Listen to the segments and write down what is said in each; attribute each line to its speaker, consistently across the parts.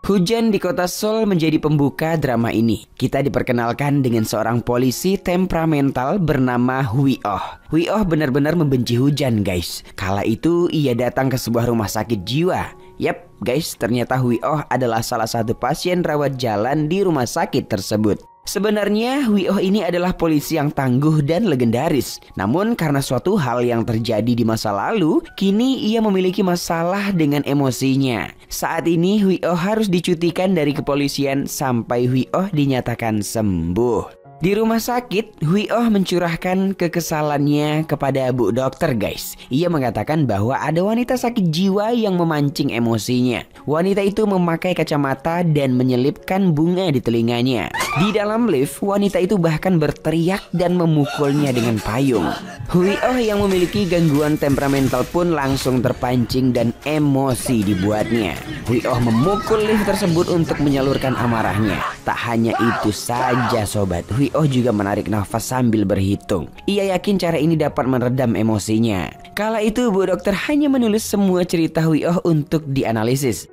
Speaker 1: Hujan di kota Seoul menjadi pembuka drama ini. Kita diperkenalkan dengan seorang polisi temperamental bernama Hui Oh. Hui Oh benar-benar membenci hujan guys. Kala itu ia datang ke sebuah rumah sakit jiwa. Yap guys, ternyata Hui Oh adalah salah satu pasien rawat jalan di rumah sakit tersebut. Sebenarnya Hui Oh ini adalah polisi yang tangguh dan legendaris. Namun karena suatu hal yang terjadi di masa lalu, kini ia memiliki masalah dengan emosinya. Saat ini Hui Oh harus dicutikan dari kepolisian sampai Hui Oh dinyatakan sembuh. Di rumah sakit, Hui Oh mencurahkan kekesalannya kepada Bu Dokter guys. Ia mengatakan bahwa ada wanita sakit jiwa yang memancing emosinya. Wanita itu memakai kacamata dan menyelipkan bunga di telinganya. Di dalam lift, wanita itu bahkan berteriak dan memukulnya dengan payung. Hui Oh yang memiliki gangguan temperamental pun langsung terpancing dan emosi dibuatnya. Hui Oh memukul lift tersebut untuk menyalurkan amarahnya. Tak hanya itu saja sobat, Hui Oh juga menarik nafas sambil berhitung. Ia yakin cara ini dapat meredam emosinya. Kala itu Bu Dokter hanya menulis semua cerita Hui Oh untuk dianalisis.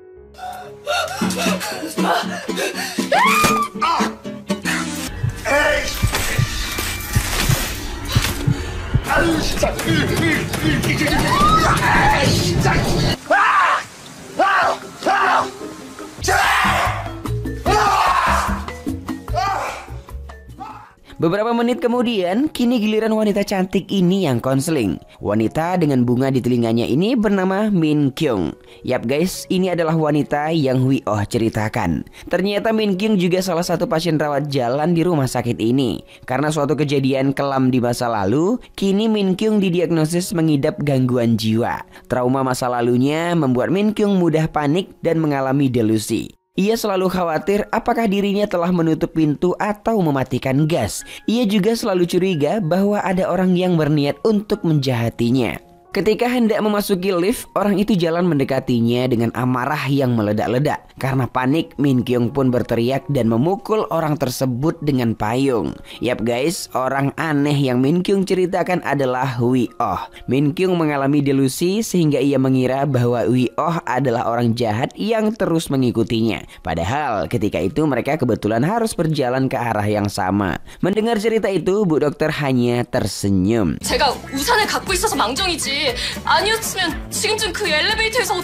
Speaker 1: Beberapa menit kemudian, kini giliran wanita cantik ini yang konseling. Wanita dengan bunga di telinganya ini bernama Min Kyung. Yap guys, ini adalah wanita yang Hui Oh ceritakan. Ternyata Min Kyung juga salah satu pasien rawat jalan di rumah sakit ini. Karena suatu kejadian kelam di masa lalu, kini Min Kyung didiagnosis mengidap gangguan jiwa. Trauma masa lalunya membuat Min Kyung mudah panik dan mengalami delusi. Ia selalu khawatir apakah dirinya telah menutup pintu atau mematikan gas. Ia juga selalu curiga bahwa ada orang yang berniat untuk menjahatinya. Ketika hendak memasuki lift, orang itu jalan mendekatinya dengan amarah yang meledak-ledak. Karena panik, Min Kyung pun berteriak dan memukul orang tersebut dengan payung. Yap guys, orang aneh yang Min Kyung ceritakan adalah Hui Oh. Min Kyung mengalami delusi sehingga ia mengira bahwa Hui Oh adalah orang jahat yang terus mengikutinya. Padahal ketika itu mereka kebetulan harus berjalan ke arah yang sama. Mendengar cerita itu, Bu Dokter hanya tersenyum.
Speaker 2: 제가 우산을 갖고 있어서 망정이지. 아니었으면 지금쯤 그 엘리베이터에서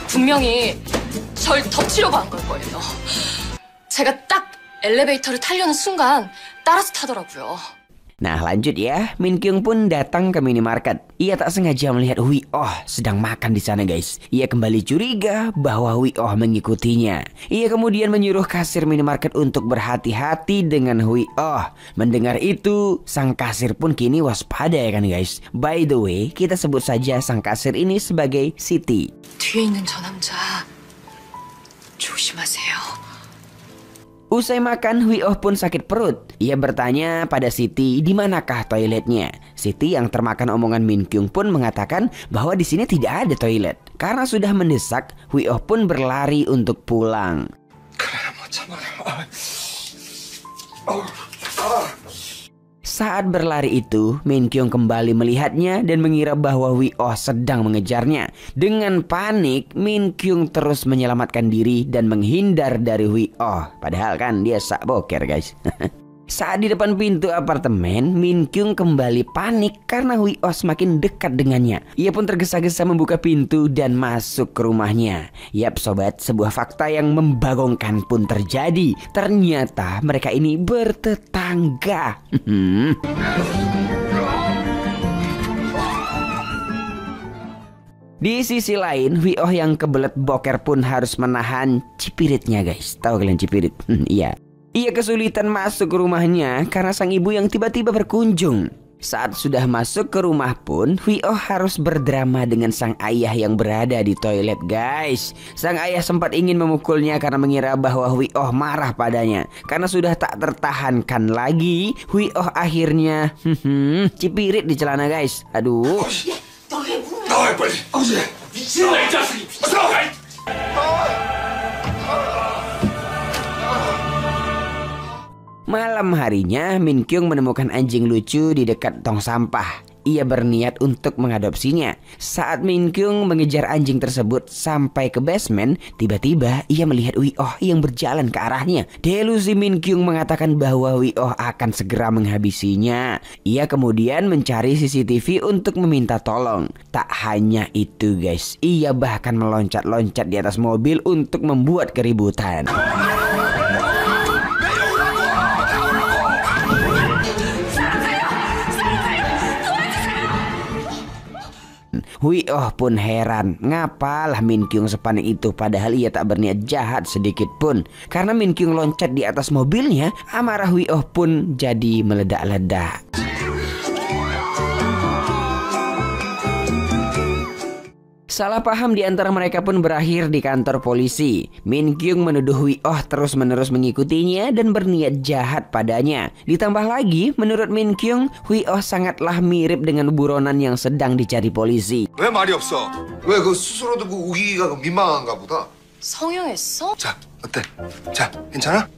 Speaker 2: 분명히 절 덮치려고 한 걸 거예요. 제가 딱 엘리베이터를 타려는 순간 따라서 타더라고요.
Speaker 1: Nah lanjut ya, Min Kyung pun datang ke minimarket. Ia tak sengaja melihat Hui Oh sedang makan di sana guys. Ia kembali curiga bahwa Hui Oh mengikutinya. Ia kemudian menyuruh kasir minimarket untuk berhati-hati dengan Hui Oh. Mendengar itu, sang kasir pun kini waspada ya kan guys. By the way, kita sebut saja sang kasir ini sebagai Siti.
Speaker 2: 뒤에 있는 저 남자 조심하세요.
Speaker 1: Usai makan, Hui Oh pun sakit perut. Ia bertanya pada Siti di manakah toiletnya. Siti yang termakan omongan Min Kyung pun mengatakan bahwa di sini tidak ada toilet. Karena sudah mendesak, Hui Oh pun berlari untuk pulang. Saat berlari itu, Min Kyung kembali melihatnya dan mengira bahwa Hui Oh sedang mengejarnya. Dengan panik, Min Kyung terus menyelamatkan diri dan menghindar dari Hui Oh. Padahal kan dia sak boker guys. Saat di depan pintu apartemen, Min Kyung kembali panik karena Hui Oh semakin dekat dengannya. Ia pun tergesa-gesa membuka pintu dan masuk ke rumahnya. Yap sobat, sebuah fakta yang membagongkan pun terjadi. Ternyata mereka ini bertetangga. Di sisi lain, Hui Oh yang kebelet boker pun harus menahan cipiritnya guys. Tahu kalian cipirit? Iya. Ia kesulitan masuk ke rumahnya karena sang ibu yang tiba-tiba berkunjung. Saat sudah masuk ke rumah pun, Hui Oh harus berdrama dengan sang ayah yang berada di toilet guys. Sang ayah sempat ingin memukulnya karena mengira bahwa Hui Oh marah padanya. Karena sudah tak tertahankan lagi, Hui Oh akhirnya cipirit di celana guys. Aduh. Malam harinya, Min Kyung menemukan anjing lucu di dekat tong sampah. ia berniat untuk mengadopsinya. Saat Min Kyung mengejar anjing tersebut sampai ke basement, tiba-tiba ia melihat Wi Oh yang berjalan ke arahnya. Delusi Min Kyung mengatakan bahwa Wi Oh akan segera menghabisinya. Ia kemudian mencari CCTV untuk meminta tolong. Tak hanya itu guys, ia bahkan meloncat-loncat di atas mobil untuk membuat keributan. Wi Oh pun heran, ngapalah Min Kyung sepanik itu padahal ia tak berniat jahat sedikit pun. Karena Min Kyung loncat di atas mobilnya, amarah Wi Oh pun jadi meledak-ledak. Salah paham di antara mereka pun berakhir di kantor polisi. Min Kyung menuduh Wi Oh terus-menerus mengikutinya dan berniat jahat padanya. Ditambah lagi, menurut Min Kyung, Wi Oh sangatlah mirip dengan buronan yang sedang dicari polisi.
Speaker 3: 왜 말이 없어? 왜 그 스스로도 그 우기가 민망한가 보다.
Speaker 2: 성형했어?
Speaker 3: 자, 어때? 자, 괜찮아?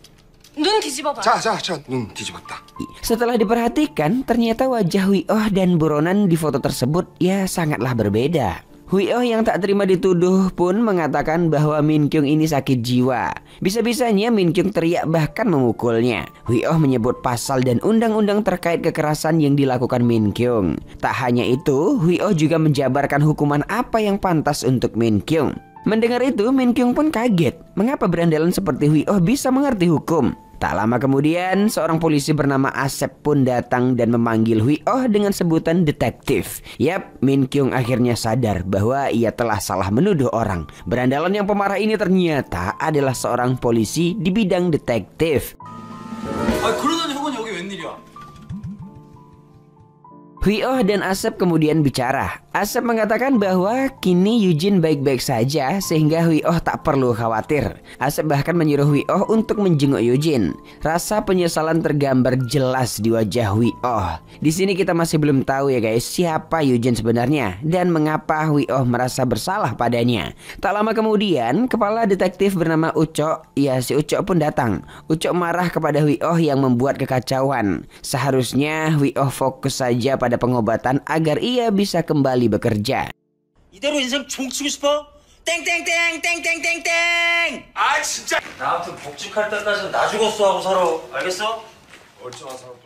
Speaker 2: 눈 뒤집어봐.
Speaker 3: 자, 눈 뒤집었다.
Speaker 1: Setelah diperhatikan, ternyata wajah Wi Oh dan buronan di foto tersebut ya sangatlah berbeda. Wi Oh yang tak terima dituduh pun mengatakan bahwa Min Kyung ini sakit jiwa. Bisa-bisanya Min Kyung teriak bahkan memukulnya. Wi Oh menyebut pasal dan undang-undang terkait kekerasan yang dilakukan Min Kyung. Tak hanya itu, Wi Oh juga menjabarkan hukuman apa yang pantas untuk Min Kyung. Mendengar itu, Min Kyung pun kaget. Mengapa berandalan seperti Wi Oh bisa mengerti hukum? Tak lama kemudian, seorang polisi bernama Asep pun datang dan memanggil Wi Oh dengan sebutan detektif. Yap, Min Kyung akhirnya sadar bahwa ia telah salah menuduh orang. Berandalan yang pemarah ini ternyata adalah seorang polisi di bidang detektif.
Speaker 4: 그러더니 형은 여기 웬일이야?
Speaker 1: Wi Oh dan Asep kemudian bicara. Asep mengatakan bahwa kini Eugene baik-baik saja sehingga Wi Oh tak perlu khawatir. Asep bahkan menyuruh Wi Oh untuk menjenguk Eugene. Rasa penyesalan tergambar jelas di wajah Wi Oh. Di sini kita masih belum tahu ya guys siapa Eugene sebenarnya dan mengapa Wi Oh merasa bersalah padanya. Tak lama kemudian kepala detektif bernama Ucok, ya si Ucok pun datang. Ucok marah kepada Wi Oh yang membuat kekacauan. Seharusnya Wi Oh fokus saja pada pengobatan agar ia bisa kembali bekerja.
Speaker 4: 이대로 인생 종 치고 싶어? 땡땡땡 땡땡땡땡!
Speaker 3: 아, 진짜.
Speaker 4: 나 아무튼 복직할 때까지는 나 죽었어 하고 살아. 알겠어?
Speaker 3: 멀쩡한 사람 또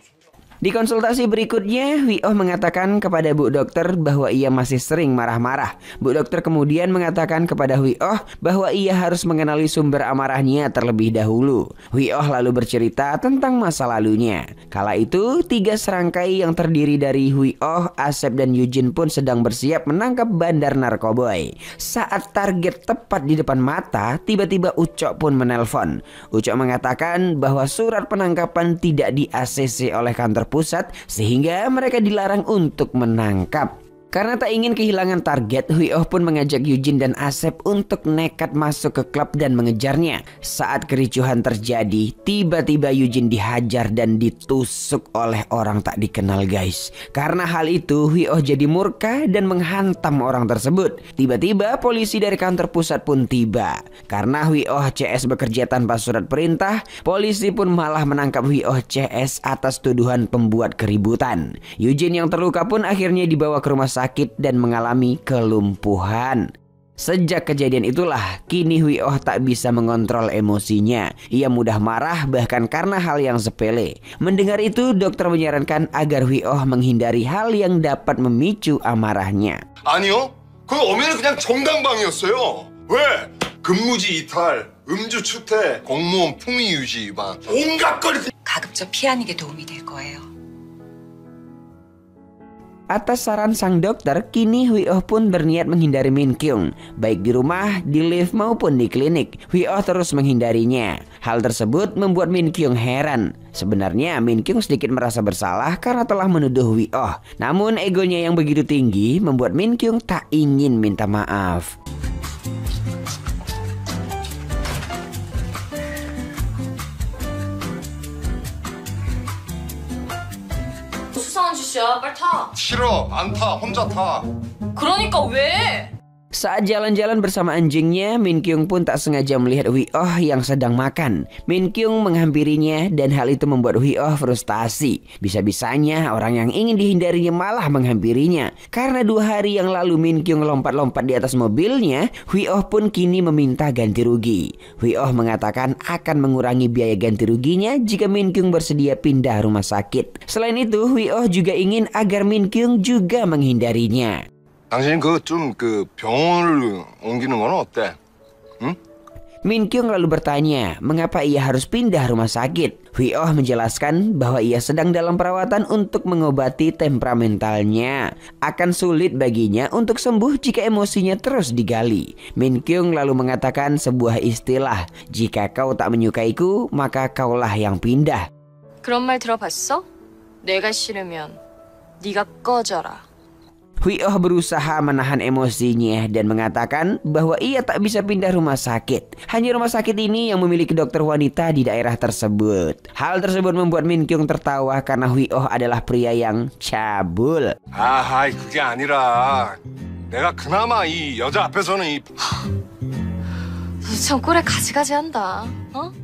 Speaker 1: Di konsultasi berikutnya, Wi Oh mengatakan kepada Bu Dokter bahwa ia masih sering marah-marah. Bu Dokter kemudian mengatakan kepada Wi Oh bahwa ia harus mengenali sumber amarahnya terlebih dahulu. Wi Oh lalu bercerita tentang masa lalunya. Kala itu, 3 serangkai yang terdiri dari Wi Oh, Asep dan Eugene pun sedang bersiap menangkap bandar narkoboy. Saat target tepat di depan mata, tiba-tiba Ucok pun menelpon. Ucok mengatakan bahwa surat penangkapan tidak di-ACC oleh kantor pusat sehingga mereka dilarang untuk menangkap. Karena tak ingin kehilangan target, Wi Oh pun mengajak Eugene dan Asep untuk nekat masuk ke klub dan mengejarnya. Saat kericuhan terjadi, tiba-tiba Eugene dihajar dan ditusuk oleh orang tak dikenal guys. Karena hal itu, Wi Oh jadi murka dan menghantam orang tersebut. Tiba-tiba polisi dari kantor pusat pun tiba. Karena Wi Oh CS bekerja tanpa surat perintah, polisi pun malah menangkap Wi Oh CS atas tuduhan pembuat keributan. Eugene yang terluka pun akhirnya dibawa ke rumah sakit dan mengalami kelumpuhan. Sejak kejadian itulah, kini Wi Oh tak bisa mengontrol emosinya. Ia mudah marah bahkan karena hal yang sepele. Mendengar itu, dokter menyarankan agar Wi Oh menghindari hal yang dapat memicu amarahnya.
Speaker 3: 아니요. 그 엄연히 그냥 정당방위였어요. 왜? 근무지 이탈, 음주 추태, 공무원 품위 유지 위반, 온갖 거리.
Speaker 5: 가급적 피하는 게 도움이 될 거예요.
Speaker 1: Atas saran sang dokter, kini Wi Oh pun berniat menghindari Min Kyung. Baik di rumah, di lift maupun di klinik, Wi Oh terus menghindarinya. Hal tersebut membuat Min Kyung heran. Sebenarnya Min Kyung sedikit merasa bersalah karena telah menuduh Wi Oh. Namun egonya yang begitu tinggi membuat Min Kyung tak ingin minta maaf.
Speaker 2: 수상한 짓이야. 빨리 타.
Speaker 3: 싫어. 안 타. 혼자 타.
Speaker 2: 그러니까 왜?
Speaker 1: Saat jalan-jalan bersama anjingnya, Min Kyung pun tak sengaja melihat Hui Oh yang sedang makan. Min Kyung menghampirinya dan hal itu membuat Hui Oh frustasi. Bisa-bisanya orang yang ingin dihindarinya malah menghampirinya. Karena 2 hari yang lalu Min Kyung lompat-lompat di atas mobilnya, Hui Oh pun kini meminta ganti rugi. Hui Oh mengatakan akan mengurangi biaya ganti ruginya jika Min Kyung bersedia pindah rumah sakit. Selain itu, Hui Oh juga ingin agar Min Kyung juga menghindarinya.
Speaker 3: 당신 병원을 옮기는 건 어때? 응?
Speaker 1: Min Kyung lalu bertanya mengapa ia harus pindah rumah sakit. Hui Oh menjelaskan bahwa ia sedang dalam perawatan untuk mengobati temperamentalnya. Akan sulit baginya untuk sembuh jika emosinya terus digali. Min Kyung lalu mengatakan sebuah istilah, jika kau tak menyukaiku maka kaulah yang pindah.
Speaker 2: 그런 말 들어봤어? 내가 싫으면 네가 꺼져라.
Speaker 1: Hui Oh berusaha menahan emosinya dan mengatakan bahwa ia tak bisa pindah rumah sakit. Hanya rumah sakit ini yang memiliki dokter wanita di daerah tersebut. Hal tersebut membuat Min Kyung tertawa karena Hui Oh adalah pria yang cabul.
Speaker 3: 아이 그게 아니라 내가 그나마 이 여자 앞에서는 이
Speaker 2: 너 참 꼴에 가지가지한다. 어?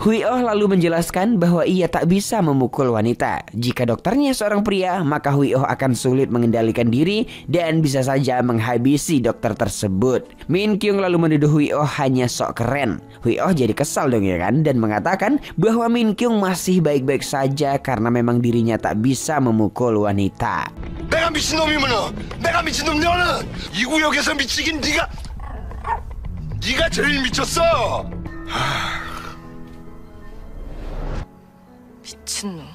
Speaker 1: Hui Oh lalu menjelaskan bahwa ia tak bisa memukul wanita. Jika dokternya seorang pria, maka Hui Oh akan sulit mengendalikan diri dan bisa saja menghabisi dokter tersebut. Min Kyung lalu menuduh Hui Oh hanya sok keren. Hui Oh jadi kesal dong ya kan, dan mengatakan bahwa Min Kyung masih baik-baik saja karena memang dirinya tak bisa memukul wanita.
Speaker 3: 내가 미친놈이면은 내가 미친놈 너는 이 구역에서 미치긴 네가 제일 미쳤어.
Speaker 2: 미친놈.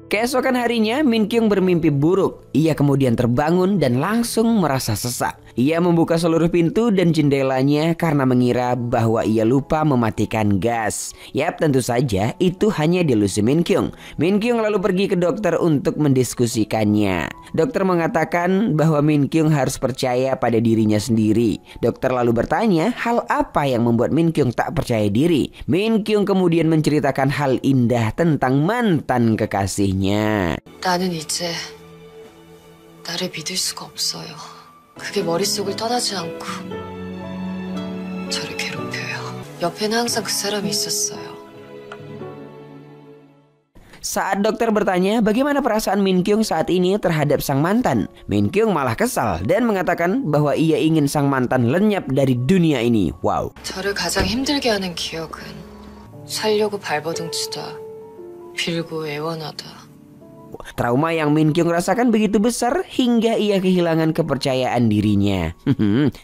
Speaker 1: Keesokan harinya, Min Kyung bermimpi buruk. Ia kemudian terbangun dan langsung merasa sesak. Ia membuka seluruh pintu dan jendelanya karena mengira bahwa ia lupa mematikan gas. Yap, tentu saja itu hanya delusi Min Kyung. Min Kyung lalu pergi ke dokter untuk mendiskusikannya. Dokter mengatakan bahwa Min Kyung harus percaya pada dirinya sendiri. Dokter lalu bertanya hal apa yang membuat Min Kyung tak percaya diri. Min Kyung kemudian menceritakan hal indah tentang mantan kekasihnya.
Speaker 2: 나는 이제 나를 믿을 수가 없어요. 그게 머릿속을 떠나지 않고 저를 괴롭혀요. 옆에는 항상 그 사람이 있었어요.
Speaker 1: Saat dokter bertanya bagaimana perasaan Min Kyung saat ini terhadap sang mantan, Min Kyung malah kesal dan mengatakan bahwa ia ingin sang mantan lenyap dari dunia ini. Wow.
Speaker 2: 저를 가장 힘들게 하는 기억은 살려고 발버둥 치다 빌고 애원하다.
Speaker 1: Trauma yang Min Kyung rasakan begitu besar hingga ia kehilangan kepercayaan dirinya.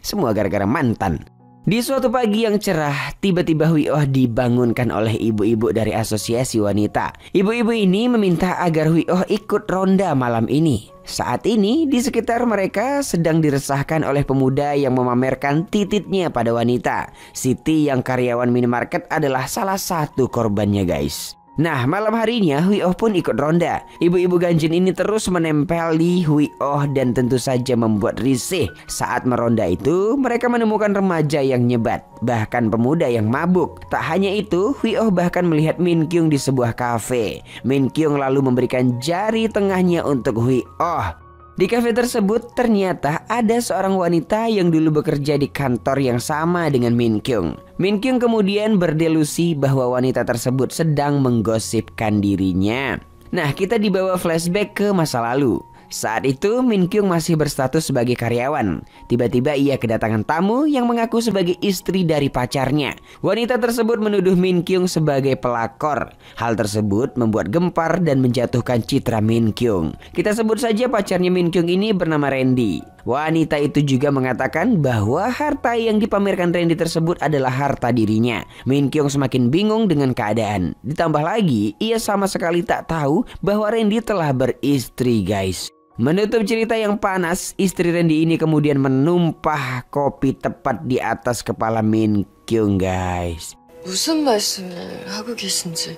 Speaker 1: Semua gara-gara mantan. Di suatu pagi yang cerah, tiba-tiba Hui Oh dibangunkan oleh ibu-ibu dari asosiasi wanita. Ibu-ibu ini meminta agar Hui Oh ikut ronda malam ini. Saat ini di sekitar mereka sedang diresahkan oleh pemuda yang memamerkan tititnya pada wanita. Siti yang karyawan minimarket adalah salah satu korbannya guys. Nah, malam harinya Hui Oh pun ikut ronda. Ibu-ibu ganjin ini terus menempel di Hui Oh dan tentu saja membuat risih. Saat meronda itu, mereka menemukan remaja yang nyebat, bahkan pemuda yang mabuk. Tak hanya itu, Hui Oh bahkan melihat Min Kyung di sebuah kafe. Min Kyung lalu memberikan jari tengahnya untuk Hui Oh. Di kafe tersebut ternyata ada seorang wanita yang dulu bekerja di kantor yang sama dengan Min Kyung. Min Kyung kemudian berdelusi bahwa wanita tersebut sedang menggosipkan dirinya. Nah, kita dibawa flashback ke masa lalu. Saat itu Min Kyung masih berstatus sebagai karyawan. Tiba-tiba ia kedatangan tamu yang mengaku sebagai istri dari pacarnya. Wanita tersebut menuduh Min Kyung sebagai pelakor. Hal tersebut membuat gempar dan menjatuhkan citra Min Kyung. Kita sebut saja pacarnya Min Kyung ini bernama Randy. Wanita itu juga mengatakan bahwa harta yang dipamerkan Randy tersebut adalah harta dirinya. Min Kyung semakin bingung dengan keadaan. Ditambah lagi, ia sama sekali tak tahu bahwa Randy telah beristri guys. Menutup cerita yang panas, istri Randy ini kemudian menumpah kopi tepat di atas kepala Min Kyung guys.
Speaker 2: 무슨 말씀을 하고 계신지.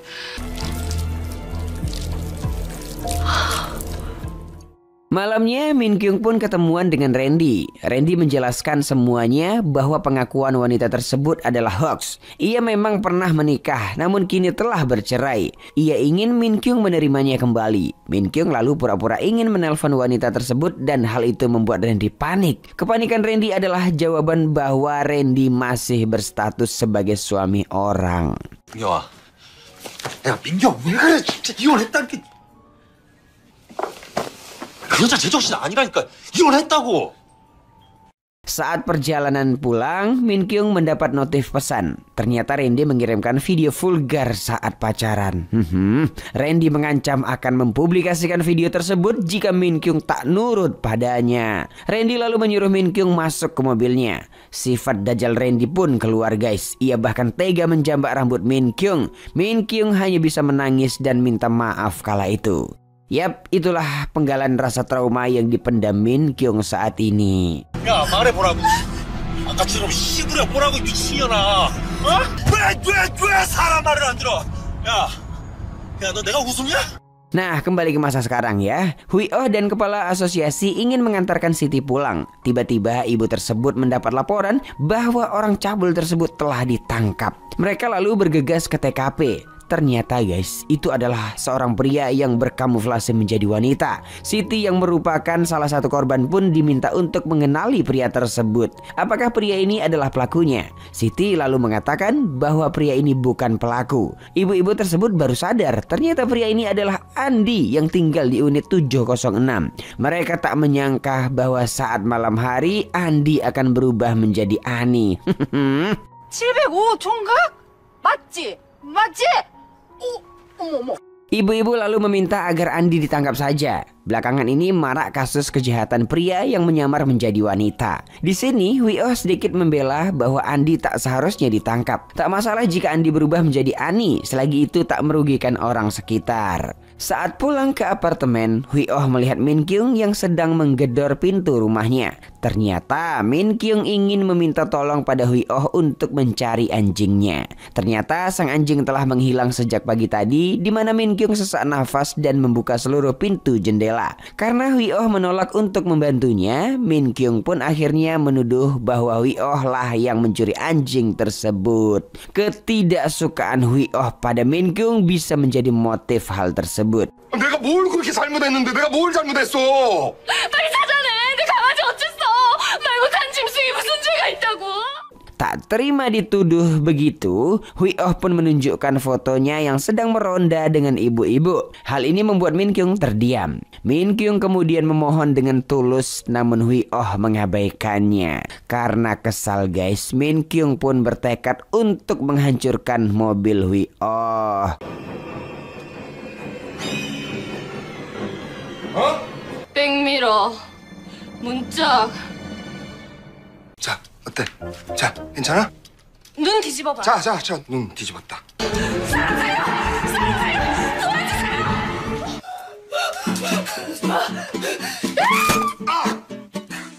Speaker 1: Malamnya Min Kyung pun ketemuan dengan Randy. Randy menjelaskan semuanya bahwa pengakuan wanita tersebut adalah hoax. Ia memang pernah menikah namun kini telah bercerai. Ia ingin Min Kyung menerimanya kembali. Min Kyung lalu pura-pura ingin menelpon wanita tersebut dan hal itu membuat Randy panik. Kepanikan Randy adalah jawaban bahwa Randy masih berstatus sebagai suami orang.
Speaker 4: 민경아, 야 민경 왜 그래? 진짜 이혼했다니까. 그 여자 제정신 아니라니까. 이혼했다고.
Speaker 1: Saat perjalanan pulang, Min Kyung mendapat notif pesan. Ternyata Randy mengirimkan video vulgar saat pacaran. Randy mengancam akan mempublikasikan video tersebut jika Min Kyung tak nurut padanya. Randy lalu menyuruh Min Kyung masuk ke mobilnya. Sifat dajal Randy pun keluar guys. Ia bahkan tega menjambak rambut Min Kyung. Min Kyung hanya bisa menangis dan minta maaf kala itu. Yap, itulah penggalan rasa trauma yang dipendam Min Kyung saat ini.
Speaker 4: 야 말해보라고. 아까처럼 씨부려 보라고 미친년아. 어? 왜 사람 말을 안 들어? 야 너 내가 웃음냐?
Speaker 1: Nah, kembali ke masa sekarang ya. Hui Oh dan kepala asosiasi ingin mengantarkan Siti pulang. Tiba-tiba ibu tersebut mendapat laporan bahwa orang cabul tersebut telah ditangkap. Mereka lalu bergegas ke TKP. Ternyata guys, itu adalah seorang pria yang berkamuflase menjadi wanita. Siti yang merupakan salah satu korban pun diminta untuk mengenali pria tersebut. Apakah pria ini adalah pelakunya? Siti lalu mengatakan bahwa pria ini bukan pelaku. Ibu-ibu tersebut baru sadar ternyata pria ini adalah Andi yang tinggal di unit 706. Mereka tak menyangka bahwa saat malam hari Andi akan berubah menjadi Ani.
Speaker 2: 705 총각? 맞지? 맞지? 어머.
Speaker 1: Ibu-ibu lalu meminta agar Andi ditangkap saja. Belakangan ini marak kasus kejahatan pria yang menyamar menjadi wanita. Di sini Hui Oh sedikit membela bahwa Andi tak seharusnya ditangkap. Tak masalah jika Andi berubah menjadi Ani, selagi itu tak merugikan orang sekitar. Saat pulang ke apartemen, Hui Oh melihat Min Kyung yang sedang menggedor pintu rumahnya. Ternyata Min Kyung ingin meminta tolong pada Hui Oh untuk mencari anjingnya. Ternyata sang anjing telah menghilang sejak pagi tadi, di mana Min Kyung sesak nafas dan membuka seluruh pintu jendela. Karena Hui Oh menolak untuk membantunya, Min Kyung pun akhirnya menuduh bahwa Hui Oh lah yang mencuri anjing tersebut. Ketidaksukaan Hui Oh pada Min Kyung bisa menjadi motif hal tersebut.
Speaker 3: 내가 뭘 그렇게 잘못했는데 내가 뭘 잘못했어?
Speaker 2: 빨리 찾아내. 내 강아지 어쨌어? 말 못한 짐승이 무슨 죄가 있다고?
Speaker 1: Tak terima dituduh begitu, Hui Oh pun menunjukkan fotonya yang sedang meronda dengan ibu-ibu. Hal ini membuat Min Kyung terdiam. Min Kyung kemudian memohon dengan tulus, namun Hui Oh mengabaikannya. Karena kesal guys, Min Kyung pun bertekad untuk menghancurkan mobil Hui Oh.
Speaker 2: 백미러 문짝
Speaker 3: 자, 어때? 자, 괜찮아?
Speaker 2: 눈 뒤집어봐.
Speaker 3: 자, 눈 뒤집었다.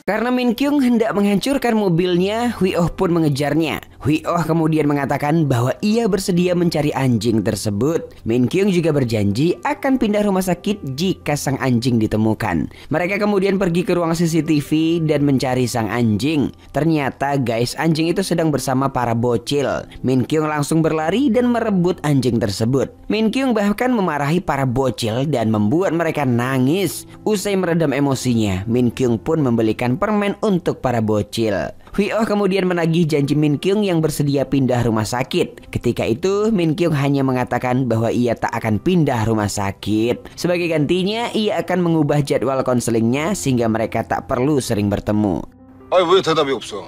Speaker 1: Karena Min Kyung hendak menghancurkan mobilnya, Hui Oh pun mengejarnya. Hui Oh kemudian mengatakan bahwa ia bersedia mencari anjing tersebut. Min Kyung juga berjanji akan pindah rumah sakit jika sang anjing ditemukan. Mereka kemudian pergi ke ruang CCTV dan mencari sang anjing. Ternyata guys, anjing itu sedang bersama para bocil. Min Kyung langsung berlari dan merebut anjing tersebut. Min Kyung bahkan memarahi para bocil dan membuat mereka nangis. Usai meredam emosinya, Min Kyung pun membelikan permen untuk para bocil. Hui Oh kemudian menagih janji Min Kyung yang bersedia pindah rumah sakit. Ketika itu Min Kyung hanya mengatakan bahwa ia tak akan pindah rumah sakit. Sebagai gantinya ia akan mengubah jadwal konselingnya sehingga mereka tak perlu sering bertemu.
Speaker 3: 아니 왜 대답이 없어?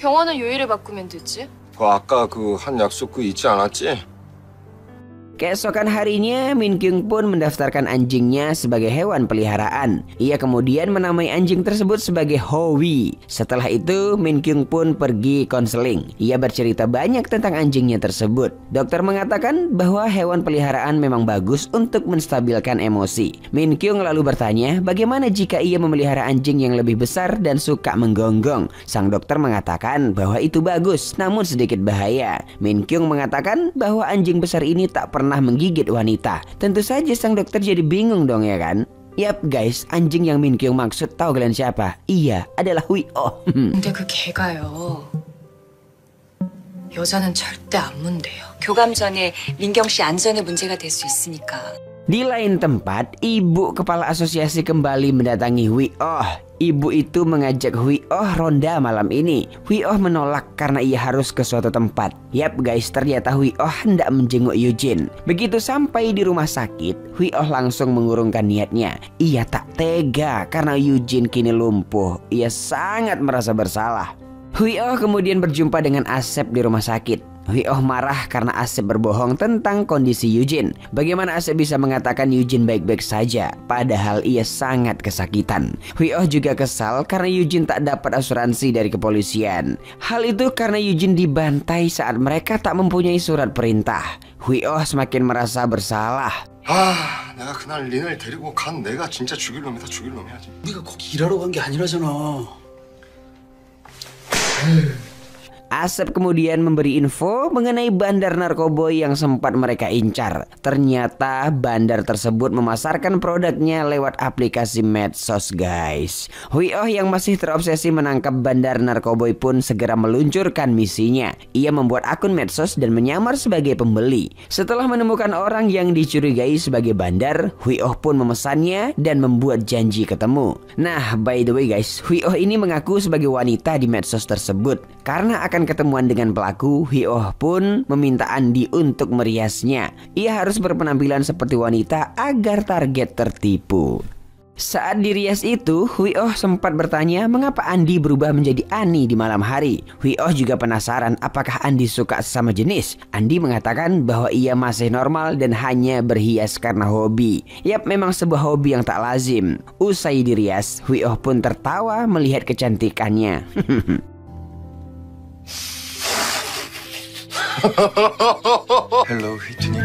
Speaker 2: 병원은 요일을 바꾸면 되지.
Speaker 3: 아까 그 한 약속 그 잊지 않았지?
Speaker 1: Keesokan harinya, Min Kyung pun mendaftarkan anjingnya sebagai hewan peliharaan. Ia kemudian menamai anjing tersebut sebagai Howie. Setelah itu, Min Kyung pun pergi konseling. Ia bercerita banyak tentang anjingnya tersebut. Dokter mengatakan bahwa hewan peliharaan memang bagus untuk menstabilkan emosi. Min Kyung lalu bertanya bagaimana jika ia memelihara anjing yang lebih besar dan suka menggonggong. Sang dokter mengatakan bahwa itu bagus, namun sedikit bahaya. Min Kyung mengatakan bahwa anjing besar ini tak pernah menggigit wanita. Tentu saja sang dokter jadi bingung dong ya kan. Yap guys, anjing yang Min Kyung maksud tahu kalian siapa? Iya, adalah Hui Oh.
Speaker 2: 근데 그 개가요. 여자는 절대 안 문대요.
Speaker 5: 교감 전에 민경 씨 안전에 문제가 될 수 있으니까.
Speaker 1: Di lain tempat, ibu kepala asosiasi kembali mendatangi Hui Oh. Ibu itu mengajak Hui Oh ronda malam ini. Hui Oh menolak karena ia harus ke suatu tempat. Yap guys, ternyata Hui Oh hendak menjenguk Eugene. Begitu sampai di rumah sakit, Hui Oh langsung mengurungkan niatnya. Ia tak tega karena Eugene kini lumpuh. Ia sangat merasa bersalah. Hui Oh kemudian berjumpa dengan Asep di rumah sakit. Hui Oh marah karena Asep berbohong tentang kondisi Eugene. Bagaimana Asep bisa mengatakan Eugene baik-baik saja, padahal ia sangat kesakitan. Hui Oh juga kesal karena Eugene tak dapat asuransi dari kepolisian. Hal itu karena Eugene dibantai saat mereka tak mempunyai surat perintah. Hui Oh semakin merasa bersalah.
Speaker 3: 아, 내가 그날 린을 데리고 간 내가 진짜 죽일 놈이다, 죽일 놈이야.
Speaker 4: 네가 거기 일하러 간 게 아니라잖아.
Speaker 1: Asep kemudian memberi info mengenai bandar narkoboy yang sempat mereka incar. Ternyata bandar tersebut memasarkan produknya lewat aplikasi medsos guys. Hui Oh yang masih terobsesi menangkap bandar narkoboy pun segera meluncurkan misinya. Ia membuat akun medsos dan menyamar sebagai pembeli. Setelah menemukan orang yang dicurigai sebagai bandar, Hui Oh pun memesannya dan membuat janji ketemu. Nah, by the way guys, Hui Oh ini mengaku sebagai wanita di medsos tersebut. Karena akan ketemuan dengan pelaku, Hui Oh pun meminta Andi untuk meriasnya. Ia harus berpenampilan seperti wanita agar target tertipu. Saat dirias itu, Hui Oh sempat bertanya mengapa Andi berubah menjadi Ani di malam hari. Hui Oh juga penasaran apakah Andi suka sesama jenis. Andi mengatakan bahwa ia masih normal dan hanya berhias karena hobi. Yap, memang sebuah hobi yang tak lazim. Usai dirias, Hui Oh pun tertawa melihat kecantikannya.
Speaker 3: 헬로 휘트님.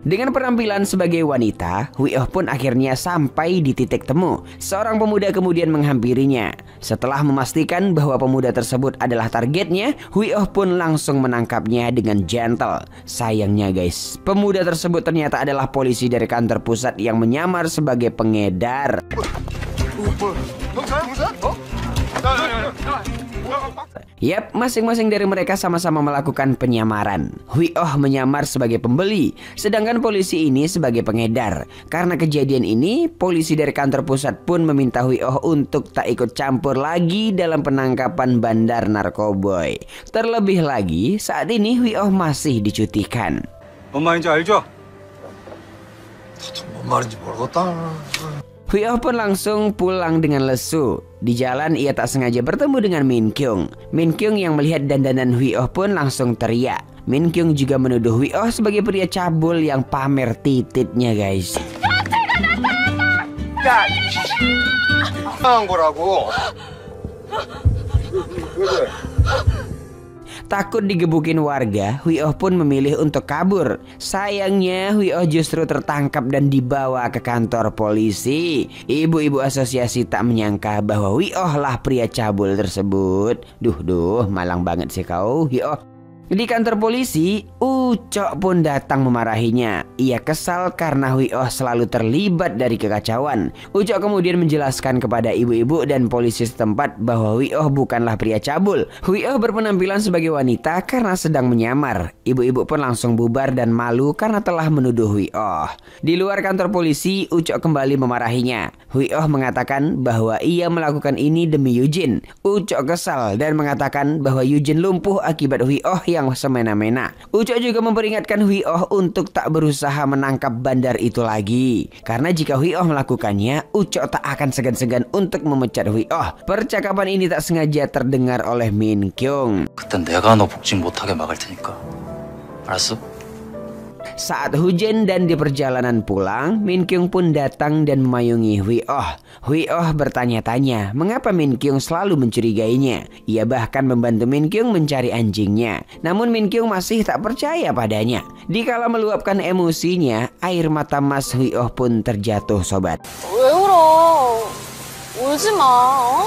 Speaker 1: Dengan penampilan sebagai wanita, Hui Oh pun akhirnya sampai di titik temu. Seorang pemuda kemudian menghampirinya. Setelah memastikan bahwa pemuda tersebut adalah targetnya, Hui Oh pun langsung menangkapnya dengan gentle. Sayangnya guys, pemuda tersebut ternyata adalah polisi dari kantor pusat yang menyamar sebagai pengedar. Yap, masing-masing dari mereka sama-sama melakukan penyamaran. Hui Oh menyamar sebagai pembeli, sedangkan polisi ini sebagai pengedar. Karena kejadian ini, polisi dari kantor pusat pun meminta Hui Oh untuk tak ikut campur lagi dalam penangkapan bandar narkoboy. Terlebih lagi, saat ini Hui Oh masih dicutikan.
Speaker 4: 뭔 말인지 알죠?
Speaker 3: 뭔 말인지 모르겠다.
Speaker 1: Hui Oh pun langsung pulang dengan lesu. Di jalan ia tak sengaja bertemu dengan Min Kyung. Min Kyung yang melihat dandanan Hui Oh pun langsung teriak. Min Kyung juga menuduh Hui Oh sebagai pria cabul yang pamer tititnya guys.
Speaker 3: 야, 한 거라고.
Speaker 1: Takut digebukin warga, Hui Oh pun memilih untuk kabur. Sayangnya Hui Oh justru tertangkap dan dibawa ke kantor polisi. Ibu-ibu asosiasi tak menyangka bahwa Hui Oh lah pria cabul tersebut. Duh, malang banget sih kau, Hui Oh. Di kantor polisi, Ucok pun datang memarahinya. Ia kesal karena Hui Oh selalu terlibat dari kekacauan. Ucok kemudian menjelaskan kepada ibu-ibu dan polisi setempat bahwa Hui Oh bukanlah pria cabul. Hui Oh berpenampilan sebagai wanita karena sedang menyamar. Ibu-ibu pun langsung bubar dan malu karena telah menuduh Hui Oh. Di luar kantor polisi, Ucok kembali memarahinya. Hui Oh mengatakan bahwa ia melakukan ini demi Eugene. Ucok kesal dan mengatakan bahwa Eugene lumpuh akibat Hui Oh yang semena-mena. Ucok juga memperingatkan Hui Oh untuk tak berusaha menangkap bandar itu lagi. Karena jika Hui Oh melakukannya, Ucok tak akan segan-segan untuk memecat Hui Oh. Percakapan ini tak sengaja terdengar oleh Min Kyung.
Speaker 4: 그땐 내가 너 복직 못하게 막을 테니까. 알았어?
Speaker 1: Saat hujan dan di perjalanan pulang, Min Kyung pun datang dan memayungi Hui Oh. Hui Oh bertanya-tanya mengapa Min Kyung selalu mencurigainya. Ia bahkan membantu Min Kyung mencari anjingnya. Namun Min Kyung masih tak percaya padanya. Dikala meluapkan emosinya, air mata Mas Hui Oh pun terjatuh sobat.
Speaker 2: 왜 울어? 울지 마.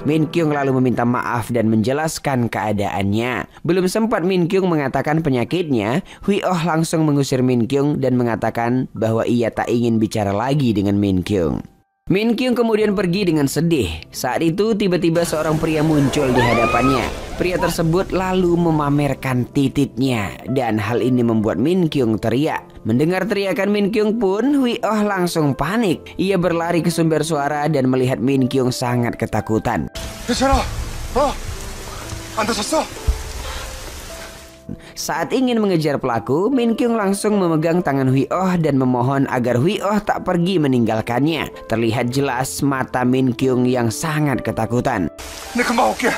Speaker 1: Min Kyung lalu meminta maaf dan menjelaskan keadaannya. Belum sempat Min Kyung mengatakan penyakitnya, Hui Oh langsung mengusir Min Kyung dan mengatakan bahwa ia tak ingin bicara lagi dengan Min Kyung. Min Kyung kemudian pergi dengan sedih. Saat itu tiba-tiba seorang pria muncul di hadapannya. Pria tersebut lalu memamerkan titiknya dan hal ini membuat Min Kyung teriak. Mendengar teriakan Min Kyung pun, Hui Oh langsung panik. Ia berlari ke sumber suara dan melihat Min Kyung sangat ketakutan.
Speaker 3: 괜찮아? 안 다쳤어?
Speaker 1: Saat ingin mengejar pelaku, Min Kyung langsung memegang tangan Hui Oh dan memohon agar Hui Oh tak pergi meninggalkannya. Terlihat jelas mata Min Kyung yang sangat ketakutan.
Speaker 3: 내 금방 올게.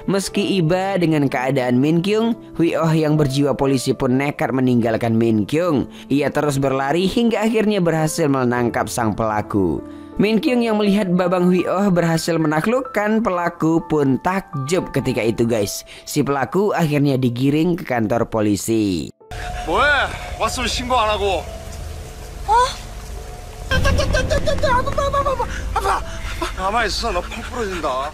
Speaker 1: Meski iba dengan keadaan Min Kyung, Hui Oh yang berjiwa polisi pun nekat meninggalkan Min Kyung. Ia terus berlari hingga akhirnya berhasil menangkap sang pelaku. Min Kyung yang melihat babang Hui Oh berhasil menaklukkan pelaku pun takjub ketika itu guys. Si pelaku akhirnya digiring ke kantor polisi.
Speaker 3: 뭐해? 왔으면 신고 안 하고. 가만히 있어. 너 팔 부러진다.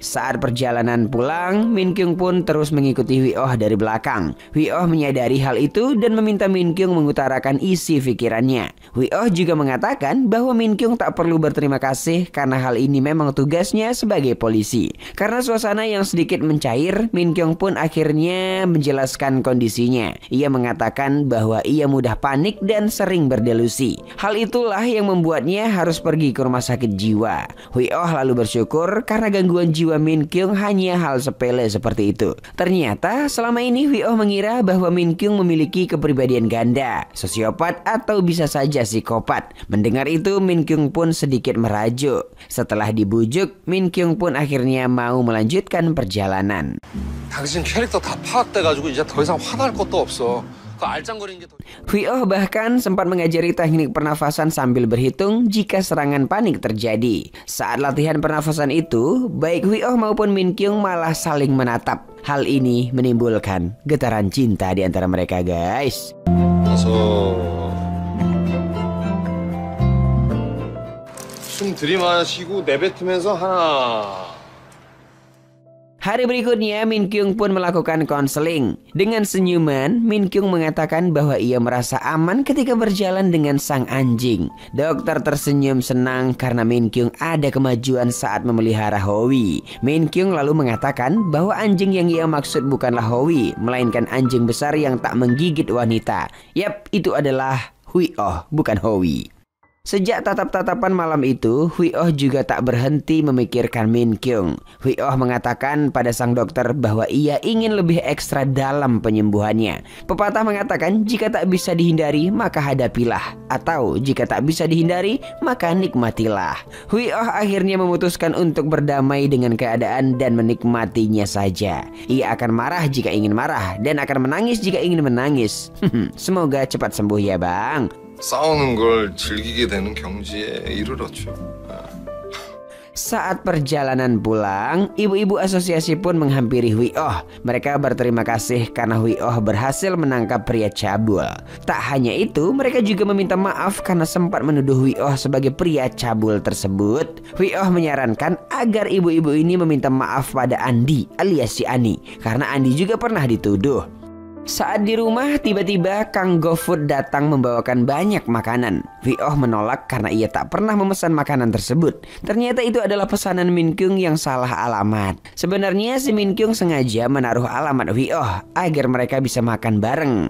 Speaker 1: Saat perjalanan pulang, Min Kyung pun terus mengikuti Hui Oh dari belakang. Hui Oh menyadari hal itu dan meminta Min Kyung mengutarakan isi pikirannya. Hui Oh juga mengatakan bahwa Min Kyung tak perlu berterima kasih karena hal ini memang tugasnya sebagai polisi. Karena suasana yang sedikit mencair, Min Kyung pun akhirnya menjelaskan kondisinya. Ia mengatakan bahwa ia mudah panik dan sering berdelusi. Hal itulah yang membuatnya harus pergi ke rumah sakit jiwa. Hui Oh lalu bersyukur karena gangguan jiwa Min Kyung hanya hal sepele seperti itu. Ternyata selama ini Hui Oh mengira bahwa Min Kyung memiliki kepribadian ganda, sosiopat atau bisa saja psikopat. Mendengar itu Min Kyung pun sedikit merajuk. Setelah dibujuk, Min Kyung pun akhirnya mau melanjutkan perjalanan.
Speaker 3: 당신 캐릭터 다 파악돼가지고 이제 더 이상 화날 것도 없어. 그 알짱거리는 게 더...
Speaker 1: Hui Oh bahkan sempat mengajari teknik pernafasan sambil berhitung jika serangan panik terjadi. Saat latihan pernafasan itu, baik Hui Oh maupun Min Kyung malah saling menatap. Hal ini menimbulkan getaran cinta di antara mereka guys.
Speaker 3: 숨 들이마시고 내뱉으면서 하나.
Speaker 1: Hari berikutnya Min Kyung pun melakukan konseling. Dengan senyuman, Min Kyung mengatakan bahwa ia merasa aman ketika berjalan dengan sang anjing. Dokter tersenyum senang karena Min Kyung ada kemajuan saat memelihara Howie. Min Kyung lalu mengatakan bahwa anjing yang ia maksud bukanlah Howie, melainkan anjing besar yang tak menggigit wanita. Yap, itu adalah Hui Oh, bukan Howie. Sejak tatap-tatapan malam itu, Hui Oh juga tak berhenti memikirkan Min Kyung. Hui Oh mengatakan pada sang dokter bahwa ia ingin lebih ekstra dalam penyembuhannya. Pepatah mengatakan jika tak bisa dihindari maka hadapilah, atau jika tak bisa dihindari maka nikmatilah. Hui Oh akhirnya memutuskan untuk berdamai dengan keadaan dan menikmatinya saja. Ia akan marah jika ingin marah dan akan menangis jika ingin menangis. Semoga cepat sembuh ya bang.
Speaker 3: 싸우는 걸 즐기게 되는 경지에 이르렀죠.
Speaker 1: Saat perjalanan pulang, ibu-ibu asosiasi pun menghampiri Hui Oh. Mereka berterima kasih karena Hui Oh berhasil menangkap pria cabul. Tak hanya itu, mereka juga meminta maaf karena sempat menuduh Hui Oh sebagai pria cabul tersebut. Hui Oh menyarankan agar ibu-ibu ini meminta maaf pada Andi alias si Ani, karena Andi juga pernah dituduh. Saat di rumah, tiba-tiba Kang GoFood datang membawakan banyak makanan. Hui Oh menolak karena ia tak pernah memesan makanan tersebut. Ternyata itu adalah pesanan Min Kyung yang salah alamat. Sebenarnya si Min Kyung sengaja menaruh alamat Hui Oh agar mereka bisa makan bareng.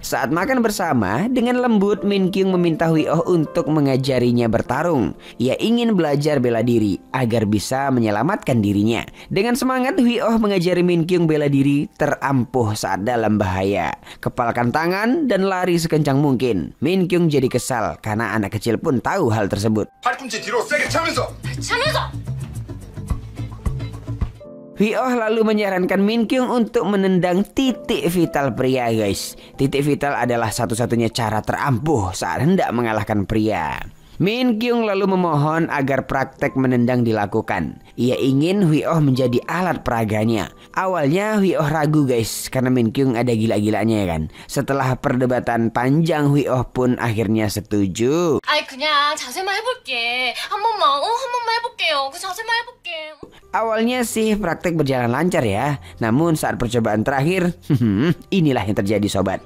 Speaker 1: Saat makan bersama, dengan lembut Min Kyung meminta Hui Oh untuk mengajarinya bertarung. Ia ingin belajar bela diri agar bisa menyelamatkan dirinya. Dengan semangat Hui Oh mengajari Min Kyung bela diri terampuh saat dalam bahaya. Kepalkan tangan dan lari sekencang mungkin. Min Kyung jadi kesal karena anak kecil pun tahu hal tersebut.
Speaker 3: 팔꿈치 뒤로 세게 차면서.
Speaker 1: Hui Oh lalu menyarankan Min Kyung untuk menendang titik vital pria guys. Titik vital adalah satu-satunya cara terampuh saat hendak mengalahkan pria. Min Kyung lalu memohon agar praktek menendang dilakukan. Ia ingin Hui Oh menjadi alat peraganya. Awalnya Hui Oh ragu guys, karena Min Kyung ada gila-gilanya ya kan. Setelah perdebatan panjang, Hui Oh pun akhirnya setuju.
Speaker 2: 아이 그냥 자세만 해볼게. 한 번만 해볼게요. 그 자세만 해볼게.
Speaker 1: Awalnya sih praktek berjalan lancar ya. Namun saat percobaan terakhir, inilah yang terjadi sobat.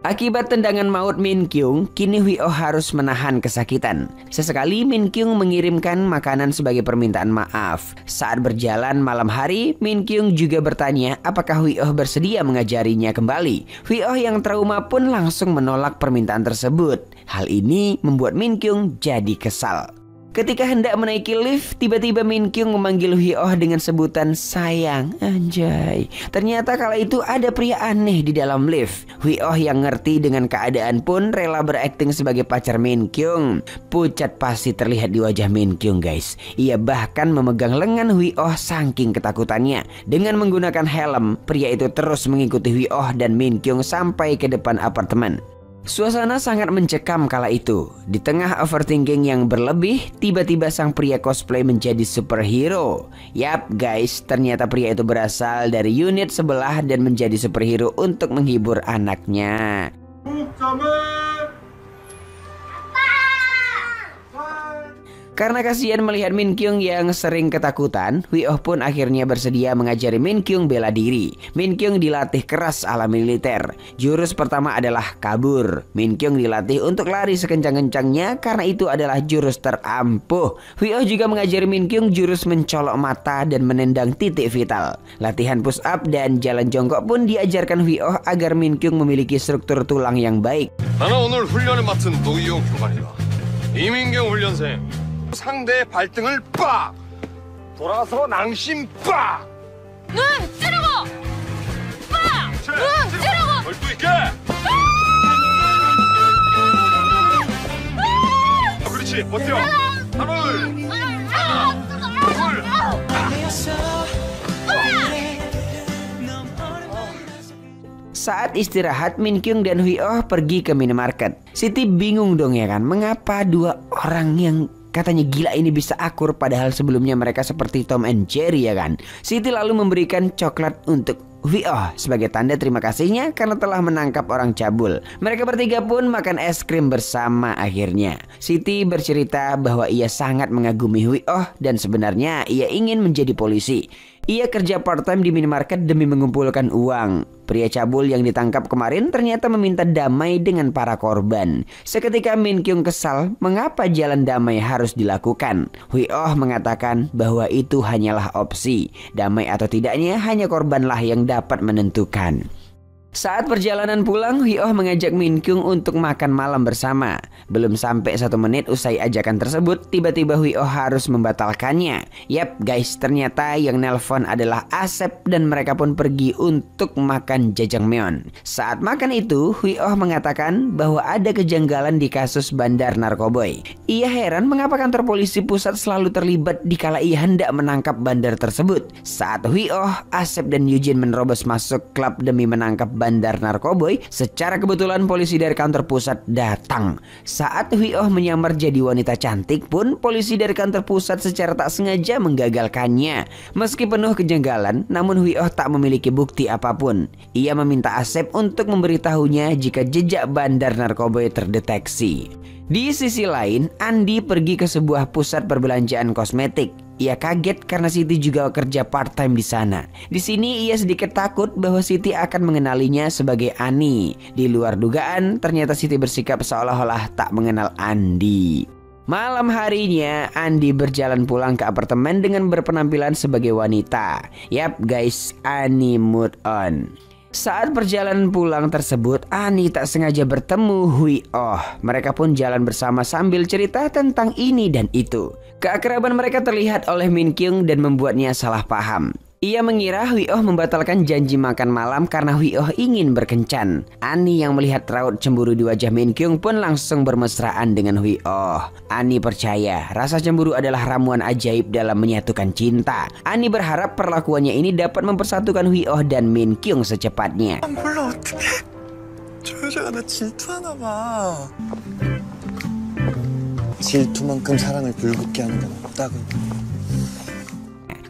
Speaker 1: Akibat tendangan maut Min Kyung, kini Hui Oh harus menahan kesakitan. Sesekali Min Kyung mengirimkan makanan sebagai permintaan maaf. Saat berjalan malam hari, Min Kyung juga bertanya apakah Hui Oh bersedia mengajarinya kembali. Hui Oh yang trauma pun langsung menolak permintaan tersebut. Hal ini membuat Min Kyung jadi kesal. Ketika hendak menaiki lift, tiba-tiba Min Kyung memanggil Hui Oh dengan sebutan sayang. Anjay. Ternyata kala itu ada pria aneh di dalam lift. Hui Oh yang ngerti dengan keadaan pun rela berakting sebagai pacar Min Kyung. Pucat pasti terlihat di wajah Min Kyung guys. Ia bahkan memegang lengan Hui Oh saking ketakutannya. Dengan menggunakan helm, pria itu terus mengikuti Hui Oh dan Min Kyung sampai ke depan apartemen. Suasana sangat mencekam kala itu. Di tengah overthinking yang berlebih, tiba-tiba sang pria cosplay menjadi superhero. Yap guys, ternyata pria itu berasal dari unit sebelah dan menjadi superhero untuk menghibur anaknya. Karena kasihan melihat Min Kyung yang sering ketakutan, Hui Oh pun akhirnya bersedia mengajari Min Kyung bela diri. Min Kyung dilatih keras ala militer. Jurus pertama adalah kabur. Min Kyung dilatih untuk lari sekencang-kencangnya karena itu adalah jurus terampuh. Hui Oh juga mengajari Min Kyung jurus mencolok mata dan menendang titik vital. Latihan push up dan jalan jongkok pun diajarkan Hui Oh agar Min Kyung memiliki struktur tulang yang baik.
Speaker 3: 나는 오늘 훈련을 맡은 노이용 교관이다. 이민경 훈련생. 상대의 발등을 빡! 돌아서 낭심 빡!
Speaker 2: 눈 찌르고! 빡! 눈 찌르고!
Speaker 3: 얼ጡ 있게! 그렇지, 버텨! 하나,
Speaker 1: Saat istirahat, Min Kyung dan Hui Oh pergi ke minimarket. Siti bingung dong ya kan, mengapa dua orang yang katanya gila ini bisa akur padahal sebelumnya mereka seperti Tom and Jerry ya kan. Siti lalu memberikan coklat untuk Hui Oh sebagai tanda terima kasihnya karena telah menangkap orang cabul. Mereka bertiga pun makan es krim bersama akhirnya. Siti bercerita bahwa ia sangat mengagumi Hui Oh dan sebenarnya ia ingin menjadi polisi. Ia kerja part-time di minimarket demi mengumpulkan uang. Pria cabul yang ditangkap kemarin ternyata meminta damai dengan para korban. Seketika Min Kyung kesal mengapa jalan damai harus dilakukan. Hui Oh mengatakan bahwa itu hanyalah opsi. Damai atau tidaknya hanya korbanlah yang dapat menentukan. Saat perjalanan pulang, Hui Oh mengajak Min Kyung untuk makan malam bersama. Belum sampai 1 menit usai ajakan tersebut, tiba-tiba Hui Oh harus membatalkannya. Yap guys, ternyata yang nelpon adalah Asep dan mereka pun pergi untuk makan jajangmyeon. Saat makan itu, Hui Oh mengatakan bahwa ada kejanggalan di kasus bandar narkoboy. Ia heran mengapa kantor polisi pusat selalu terlibat dikala ia hendak menangkap bandar tersebut. Saat Hui Oh, Asep dan Eugene menerobos masuk klub demi menangkap bandar narkoboy, secara kebetulan polisi dari kantor pusat datang. Saat Hui Oh menyamar jadi wanita cantik pun, polisi dari kantor pusat secara tak sengaja menggagalkannya. Meski penuh kejanggalan, namun Hui Oh tak memiliki bukti apapun. Ia meminta Asep untuk memberitahunya jika jejak bandar narkoboy terdeteksi. Di sisi lain, Andi pergi ke sebuah pusat perbelanjaan kosmetik. Ia kaget karena Siti juga kerja part-time di sana. Di sini ia sedikit takut bahwa Siti akan mengenalinya sebagai Ani. Di luar dugaan, ternyata Siti bersikap seolah-olah tak mengenal Andi. Malam harinya, Andi berjalan pulang ke apartemen dengan berpenampilan sebagai wanita. Yap guys, Ani mood on. Saat perjalanan pulang tersebut, Ani tak sengaja bertemu Hui Oh. Mereka pun jalan bersama sambil cerita tentang ini dan itu. Keakraban mereka terlihat oleh Min Kyung dan membuatnya salah paham. Ia mengira Hui Oh membatalkan janji makan malam karena Hui Oh ingin berkencan. Ani yang melihat raut cemburu di wajah Min Kyung pun langsung bermesraan dengan Hui Oh. Ani percaya rasa cemburu adalah ramuan ajaib dalam menyatukan cinta. Ani berharap perlakuannya ini dapat mempersatukan Hui Oh dan Min Kyung secepatnya.
Speaker 6: 몰라 어떡해. 저 여자가 나 질투하나 봐. 질투만큼 사랑을 불붙게 하는 건 없다고.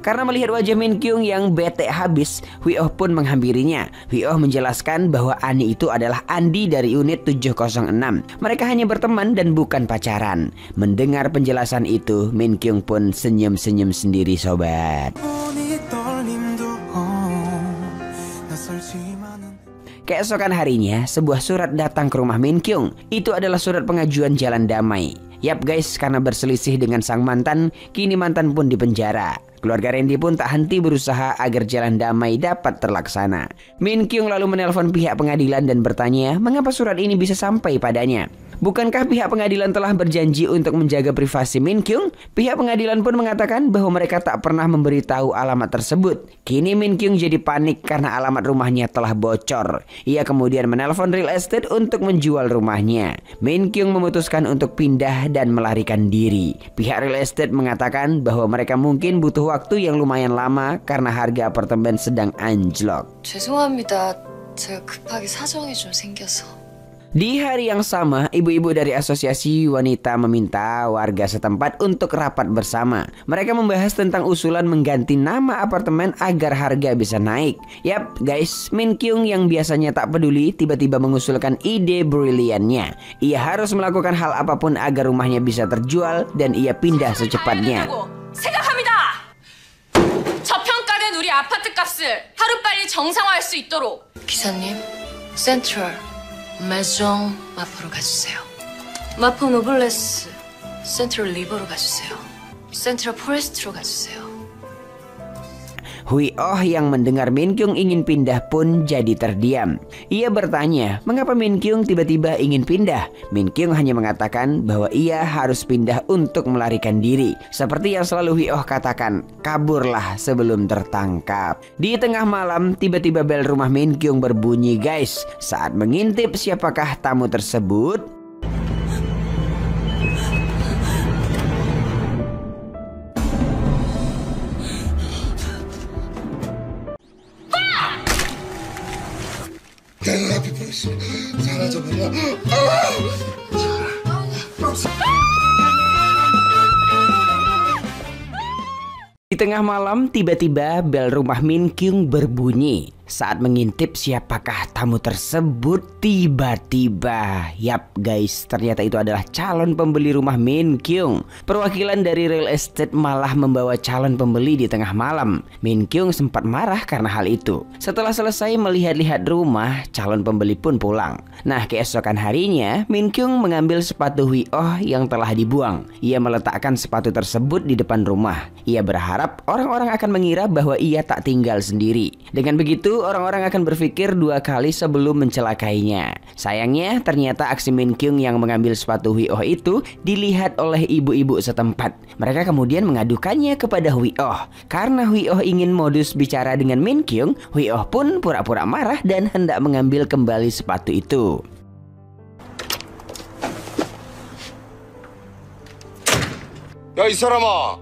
Speaker 1: Karena melihat wajah Min Kyung yang bete habis, Hui Oh pun menghampirinya. Hui Oh menjelaskan bahwa Ani itu adalah Andi dari unit 706. Mereka hanya berteman dan bukan pacaran. Mendengar penjelasan itu, Min Kyung pun senyum-senyum sendiri sobat. Keesokan harinya, sebuah surat datang ke rumah Min Kyung. Itu adalah surat pengajuan jalan damai. Yap guys, karena berselisih dengan sang mantan, kini mantan pun dipenjara. Keluarga Randy pun tak henti berusaha agar jalan damai dapat terlaksana. Min Kyung lalu menelpon pihak pengadilan dan bertanya mengapa surat ini bisa sampai padanya. Bukankah pihak pengadilan telah berjanji untuk menjaga privasi Min Kyung? Pihak pengadilan pun mengatakan bahwa mereka tak pernah memberitahu alamat tersebut. Kini Min Kyung jadi panik karena alamat rumahnya telah bocor. Ia kemudian menelpon real estate untuk menjual rumahnya. Min Kyung memutuskan untuk pindah dan melarikan diri. Pihak real estate mengatakan bahwa mereka mungkin butuh waktu yang lumayan lama karena harga apartemen sedang anjlok.
Speaker 2: 죄송합니다. 제가 급하게 사정이 좀 생겨서.
Speaker 1: Di hari yang sama, ibu-ibu dari asosiasi wanita meminta warga setempat untuk rapat bersama. Mereka membahas tentang usulan mengganti nama apartemen agar harga bisa naik. Yap guys, Min Kyung yang biasanya tak peduli tiba-tiba mengusulkan ide briliannya. Ia harus melakukan hal apapun agar rumahnya bisa terjual dan ia pindah secepatnya.
Speaker 2: 생각합니다. 저평가된 우리 아파트 값을 하루빨리 정상화할 수 있도록. 기사님, 센트럴 메종 마포로 가주세요. 마포 노블레스 센트럴 리버로 가주세요. 센트럴 포레스트로 가주세요.
Speaker 1: Hui Oh yang mendengar Min Kyung ingin pindah pun jadi terdiam. Ia bertanya, mengapa Min Kyung tiba-tiba ingin pindah? Min Kyung hanya mengatakan bahwa ia harus pindah untuk melarikan diri. Seperti yang selalu Hui Oh katakan, kaburlah sebelum tertangkap. Di tengah malam, tiba-tiba bel rumah Min Kyung berbunyi guys. Saat mengintip siapakah tamu tersebut,
Speaker 3: 내 눈앞에 보였어. 사라져버려.
Speaker 1: Di tengah malam, tiba-tiba bel rumah Min Kyung berbunyi. Saat mengintip siapakah tamu tersebut, tiba-tiba, yap guys, ternyata itu adalah calon pembeli rumah Min Kyung. Perwakilan dari real estate malah membawa calon pembeli di tengah malam. Min Kyung sempat marah karena hal itu. Setelah selesai melihat-lihat rumah, calon pembeli pun pulang. Nah, keesokan harinya, Min Kyung mengambil sepatu Hui Oh yang telah dibuang. Ia meletakkan sepatu tersebut di depan rumah. Ia berharap orang-orang akan mengira bahwa ia tak tinggal sendiri. Dengan begitu, orang-orang akan berpikir dua kali sebelum mencelakainya. Sayangnya, ternyata aksi Min Kyung yang mengambil sepatu Hui Oh itu dilihat oleh ibu-ibu setempat. Mereka kemudian mengadukannya kepada Hui Oh. Karena Hui Oh ingin modus bicara dengan Min Kyung, Hui Oh pun pura-pura marah dan hendak mengambil kembali sepatu itu.
Speaker 3: 야, 이 사람아,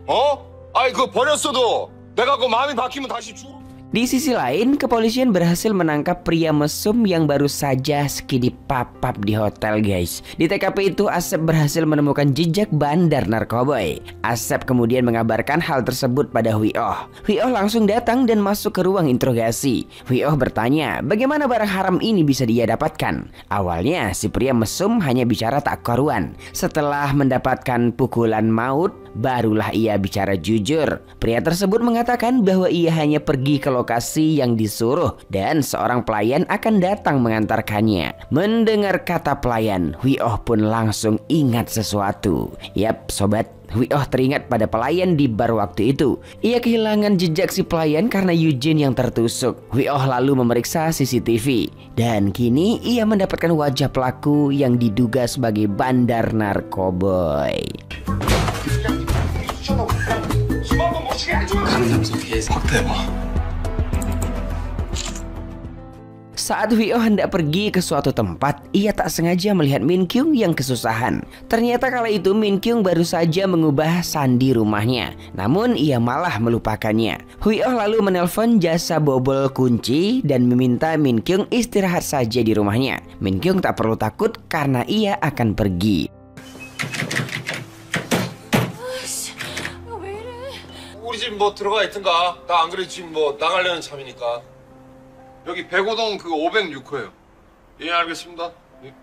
Speaker 3: 아이 그거 버렸어도 내가 그 마음이 바뀌면 다시 주.
Speaker 1: Di sisi lain, kepolisian berhasil menangkap pria mesum yang baru saja skidi papap di hotel guys. Di TKP itu Asep berhasil menemukan jejak bandar narkoboy. Asep kemudian mengabarkan hal tersebut pada Hui Oh. Hui Oh langsung datang dan masuk ke ruang interogasi. Hui Oh bertanya, bagaimana barang haram ini bisa dia dapatkan? Awalnya si pria mesum hanya bicara tak karuan. Setelah mendapatkan pukulan maut, barulah ia bicara jujur. Pria tersebut mengatakan bahwa ia hanya pergi ke lokasi yang disuruh dan seorang pelayan akan datang mengantarkannya. Mendengar kata pelayan, Hui Oh pun langsung ingat sesuatu. Yap sobat, Hui Oh teringat pada pelayan di bar waktu itu. Ia kehilangan jejak si pelayan karena Eugene yang tertusuk. Hui Oh lalu memeriksa CCTV dan kini ia mendapatkan wajah pelaku yang diduga sebagai bandar narkoboy.
Speaker 6: 가는 장소 계속 확대해봐.
Speaker 1: Saat Hwi Oh hendak pergi ke suatu tempat, ia tak sengaja melihat Min Kyung yang kesusahan. Ternyata kala itu Min Kyung baru saja mengubah sandi rumahnya, namun ia malah melupakannya. Hwi Oh lalu menelpon jasa bobol kunci dan meminta Min Kyung istirahat saja di rumahnya. Min Kyung tak perlu takut karena ia akan pergi.
Speaker 3: 우리 집 뭐 들어가 있든가. 나 안 그래도 지금 뭐 나가려는 참이니까. 여기 백오동 그 506호예요. 예, 알겠습니다. 예.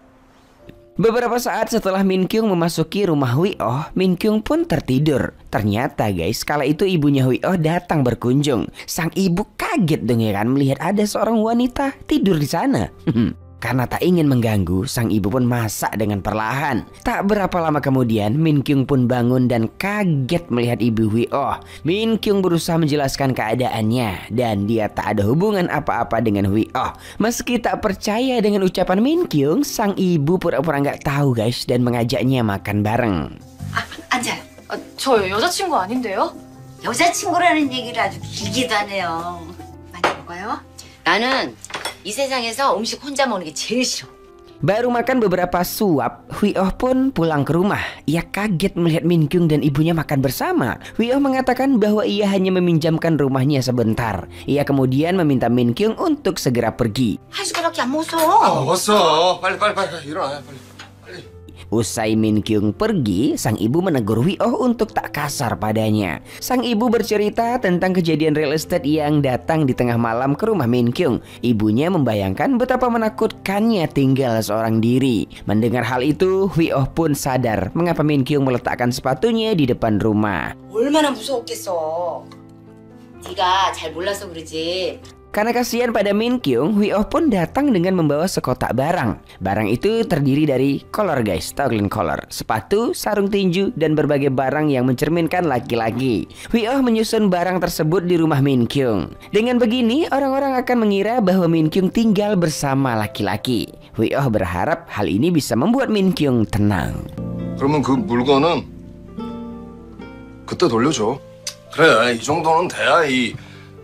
Speaker 1: Beberapa saat setelah Min Kyung memasuki rumah Hwi Oh, Min Kyung pun tertidur. Ternyata guys, kala itu ibunya Hwi Oh datang berkunjung. Sang ibu kaget dong ya kan melihat ada seorang wanita tidur di sana. Karena tak ingin mengganggu, sang ibu pun masak dengan perlahan. Tak berapa lama kemudian, Min Kyung pun bangun dan kaget melihat ibu Hwi Oh. Min Kyung berusaha menjelaskan keadaannya dan dia tak ada hubungan apa-apa dengan Hwi Oh. Meski tak percaya dengan ucapan Min Kyung, sang ibu pura-pura nggak tahu guys dan mengajaknya makan bareng.
Speaker 5: 앉아요.
Speaker 2: 저 여자친구 아닌데요?
Speaker 7: 여자친구라는 얘기를 아주 길게도 하네요. 많이 먹어요? 나는 이 세상에서 음식 혼자 먹는 게 제일 싫어.
Speaker 1: Baru makan beberapa suap, Hwi Oh pun pulang ke rumah. Ia kaget melihat Min Kyung dan ibunya makan bersama. Hwi Oh mengatakan bahwa ia hanya meminjamkan rumahnya sebentar. Ia kemudian meminta Min Kyung untuk segera pergi.
Speaker 7: 한 숟가락밖에 안 먹었어.
Speaker 3: 먹었어. 빨리 일어나. 빨리.
Speaker 1: Usai Min Kyung pergi, sang ibu menegur Hwi Oh untuk tak kasar padanya. Sang ibu bercerita tentang kejadian real estate yang datang di tengah malam ke rumah Min Kyung. Ibunya membayangkan betapa menakutkannya tinggal seorang diri. Mendengar hal itu, Hwi Oh pun sadar mengapa Min Kyung meletakkan sepatunya di depan rumah.
Speaker 7: 얼마나 무서웠겠어. 네가 잘 몰라서 그러지.
Speaker 1: Karena kasihan pada Min Kyung, Hwi Oh pun datang dengan membawa sekotak barang. Barang itu terdiri dari kolor guys, tahu kalian kolor, sepatu, sarung tinju, dan berbagai barang yang mencerminkan laki-laki. Hwi Oh menyusun barang tersebut di rumah Min Kyung. Dengan begini, orang-orang akan mengira bahwa Min Kyung tinggal bersama laki-laki. Hwi Oh berharap hal ini bisa membuat Min Kyung tenang.
Speaker 3: 그러면 그 물건은 그때 돌려줘. 그래, 이 정도는 돼야 이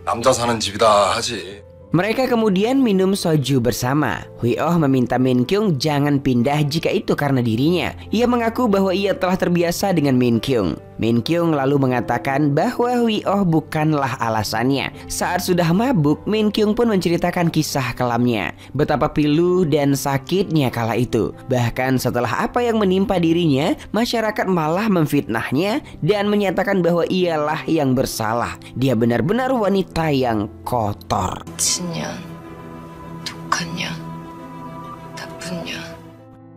Speaker 3: 남자 사는 집이다 하지.
Speaker 1: Mereka kemudian minum soju bersama. Hwi Oh meminta Min Kyung jangan pindah jika itu karena dirinya. Ia mengaku bahwa ia telah terbiasa dengan Min Kyung. Min Kyung lalu mengatakan bahwa Hwi Oh bukanlah alasannya. Saat sudah mabuk, Min Kyung pun menceritakan kisah kelamnya. Betapa pilu dan sakitnya kala itu. Bahkan setelah apa yang menimpa dirinya, masyarakat malah memfitnahnya dan menyatakan bahwa ialah yang bersalah. Dia benar-benar wanita yang kotor.
Speaker 2: 년, 독한 년, 나쁜 년.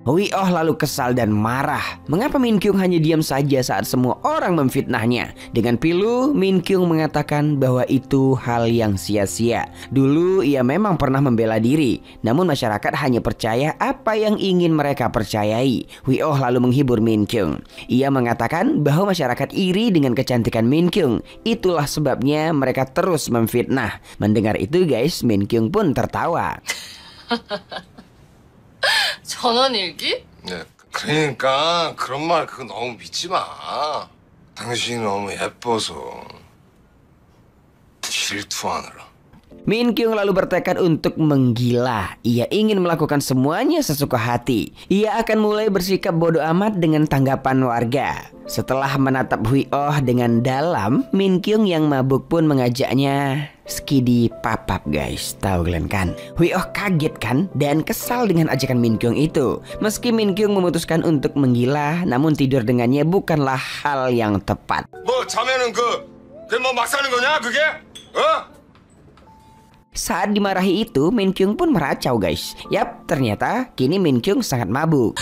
Speaker 1: Hwi Oh lalu kesal dan marah. Mengapa Min Kyung hanya diam saja saat semua orang memfitnahnya? Dengan pilu, Min Kyung mengatakan bahwa itu hal yang sia-sia. Dulu ia memang pernah membela diri, namun masyarakat hanya percaya apa yang ingin mereka percayai. Hwi Oh lalu menghibur Min Kyung. Ia mengatakan bahwa masyarakat iri dengan kecantikan Min Kyung. Itulah sebabnya mereka terus memfitnah. Mendengar itu guys, Min Kyung pun tertawa.
Speaker 2: 전원일기?
Speaker 3: 네, 그러니까 그런 말 그거 너무 믿지 마. 당신이 너무 예뻐서 질투하느라.
Speaker 1: Min Kyung lalu bertekad untuk menggila. Ia ingin melakukan semuanya sesuka hati. Ia akan mulai bersikap bodoh amat dengan tanggapan warga. Setelah menatap Hwi Oh dengan dalam, Min Kyung yang mabuk pun mengajaknya skidi papap guys. Tahu kalian kan? Hwi Oh kaget kan dan kesal dengan ajakan Min Kyung itu. Meski Min Kyung memutuskan untuk menggila, namun tidur dengannya bukanlah hal yang tepat.
Speaker 3: 뭐 자면은 그게 뭐 막 사는 거냐 그게? 어?
Speaker 1: Saat dimarahi itu, Min Kyung pun meracau guys. Yap, ternyata kini Min Kyung sangat mabuk.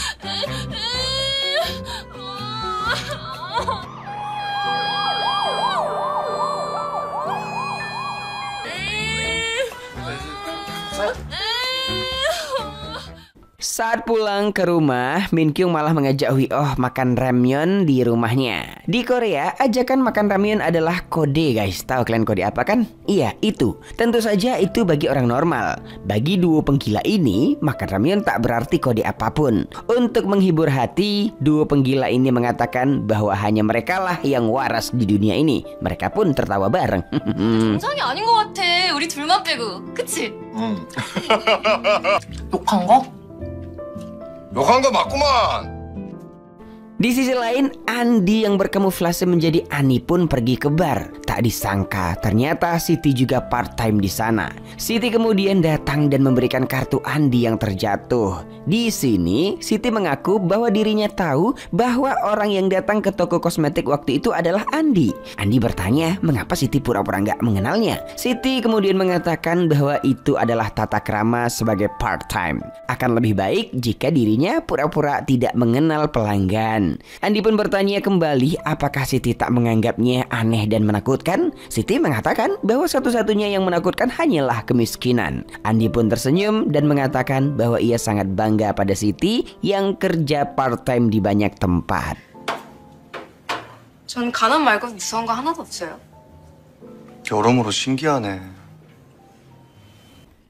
Speaker 1: Saat pulang ke rumah, Min Kyung malah mengajak Hui Oh makan ramyeon di rumahnya. Di Korea, ajakan makan ramyeon adalah kode guys. Tahu kalian kode apa kan? Iya, itu. Tentu saja itu bagi orang normal. Bagi duo penggila ini, makan ramyeon tak berarti kode apapun. Untuk menghibur hati, duo penggila ini mengatakan bahwa hanya merekalah yang waras di dunia ini. Mereka pun tertawa bareng.
Speaker 2: 정상이 아닌 것 같아. 우리 둘만 빼고. 그치? 욕한 거?
Speaker 3: 욕한 거 맞구만.
Speaker 1: Di sisi lain, Andi yang berkamuflase menjadi Ani pun pergi ke bar. Tak disangka, ternyata Siti juga part-time di sana. Siti kemudian datang dan memberikan kartu Andi yang terjatuh. Di sini, Siti mengaku bahwa dirinya tahu bahwa orang yang datang ke toko kosmetik waktu itu adalah Andi. Andi bertanya mengapa Siti pura-pura nggak mengenalnya. Siti kemudian mengatakan bahwa itu adalah tata krama sebagai part-time. Akan lebih baik jika dirinya pura-pura tidak mengenal pelanggan. Andi pun bertanya kembali apakah Siti tak menganggapnya aneh dan menakutkan. Siti mengatakan bahwa satu-satunya yang menakutkan hanyalah kemiskinan. Andi pun tersenyum dan mengatakan bahwa ia sangat bangga pada Siti yang kerja part-time di banyak tempat.
Speaker 2: 전 가난 말고 무서운 거 하나도 없어요.
Speaker 6: 여러모로 신기하네.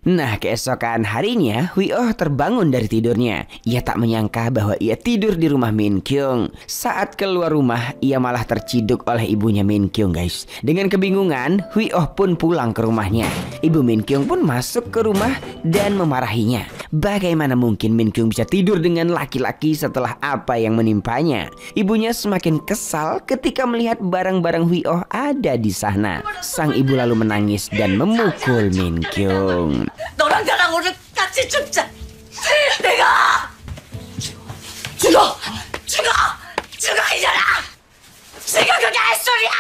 Speaker 1: Nah, keesokan harinya, Hui Oh terbangun dari tidurnya. Ia tak menyangka bahwa ia tidur di rumah Min Kyung. Saat keluar rumah, ia malah terciduk oleh ibunya Min Kyung, guys. Dengan kebingungan, Hui Oh pun pulang ke rumahnya. Ibu Min Kyung pun masuk ke rumah dan memarahinya. Bagaimana mungkin Min Kyung bisa tidur dengan laki-laki setelah apa yang menimpanya? Ibunya semakin kesal ketika melihat barang-barang Hui Oh ada di sana. Sang ibu lalu menangis dan memukul Min Kyung.
Speaker 7: 너랑 나랑 오늘 같이 죽자. 내가 죽어 이년아. 지금 그게 할 소리야.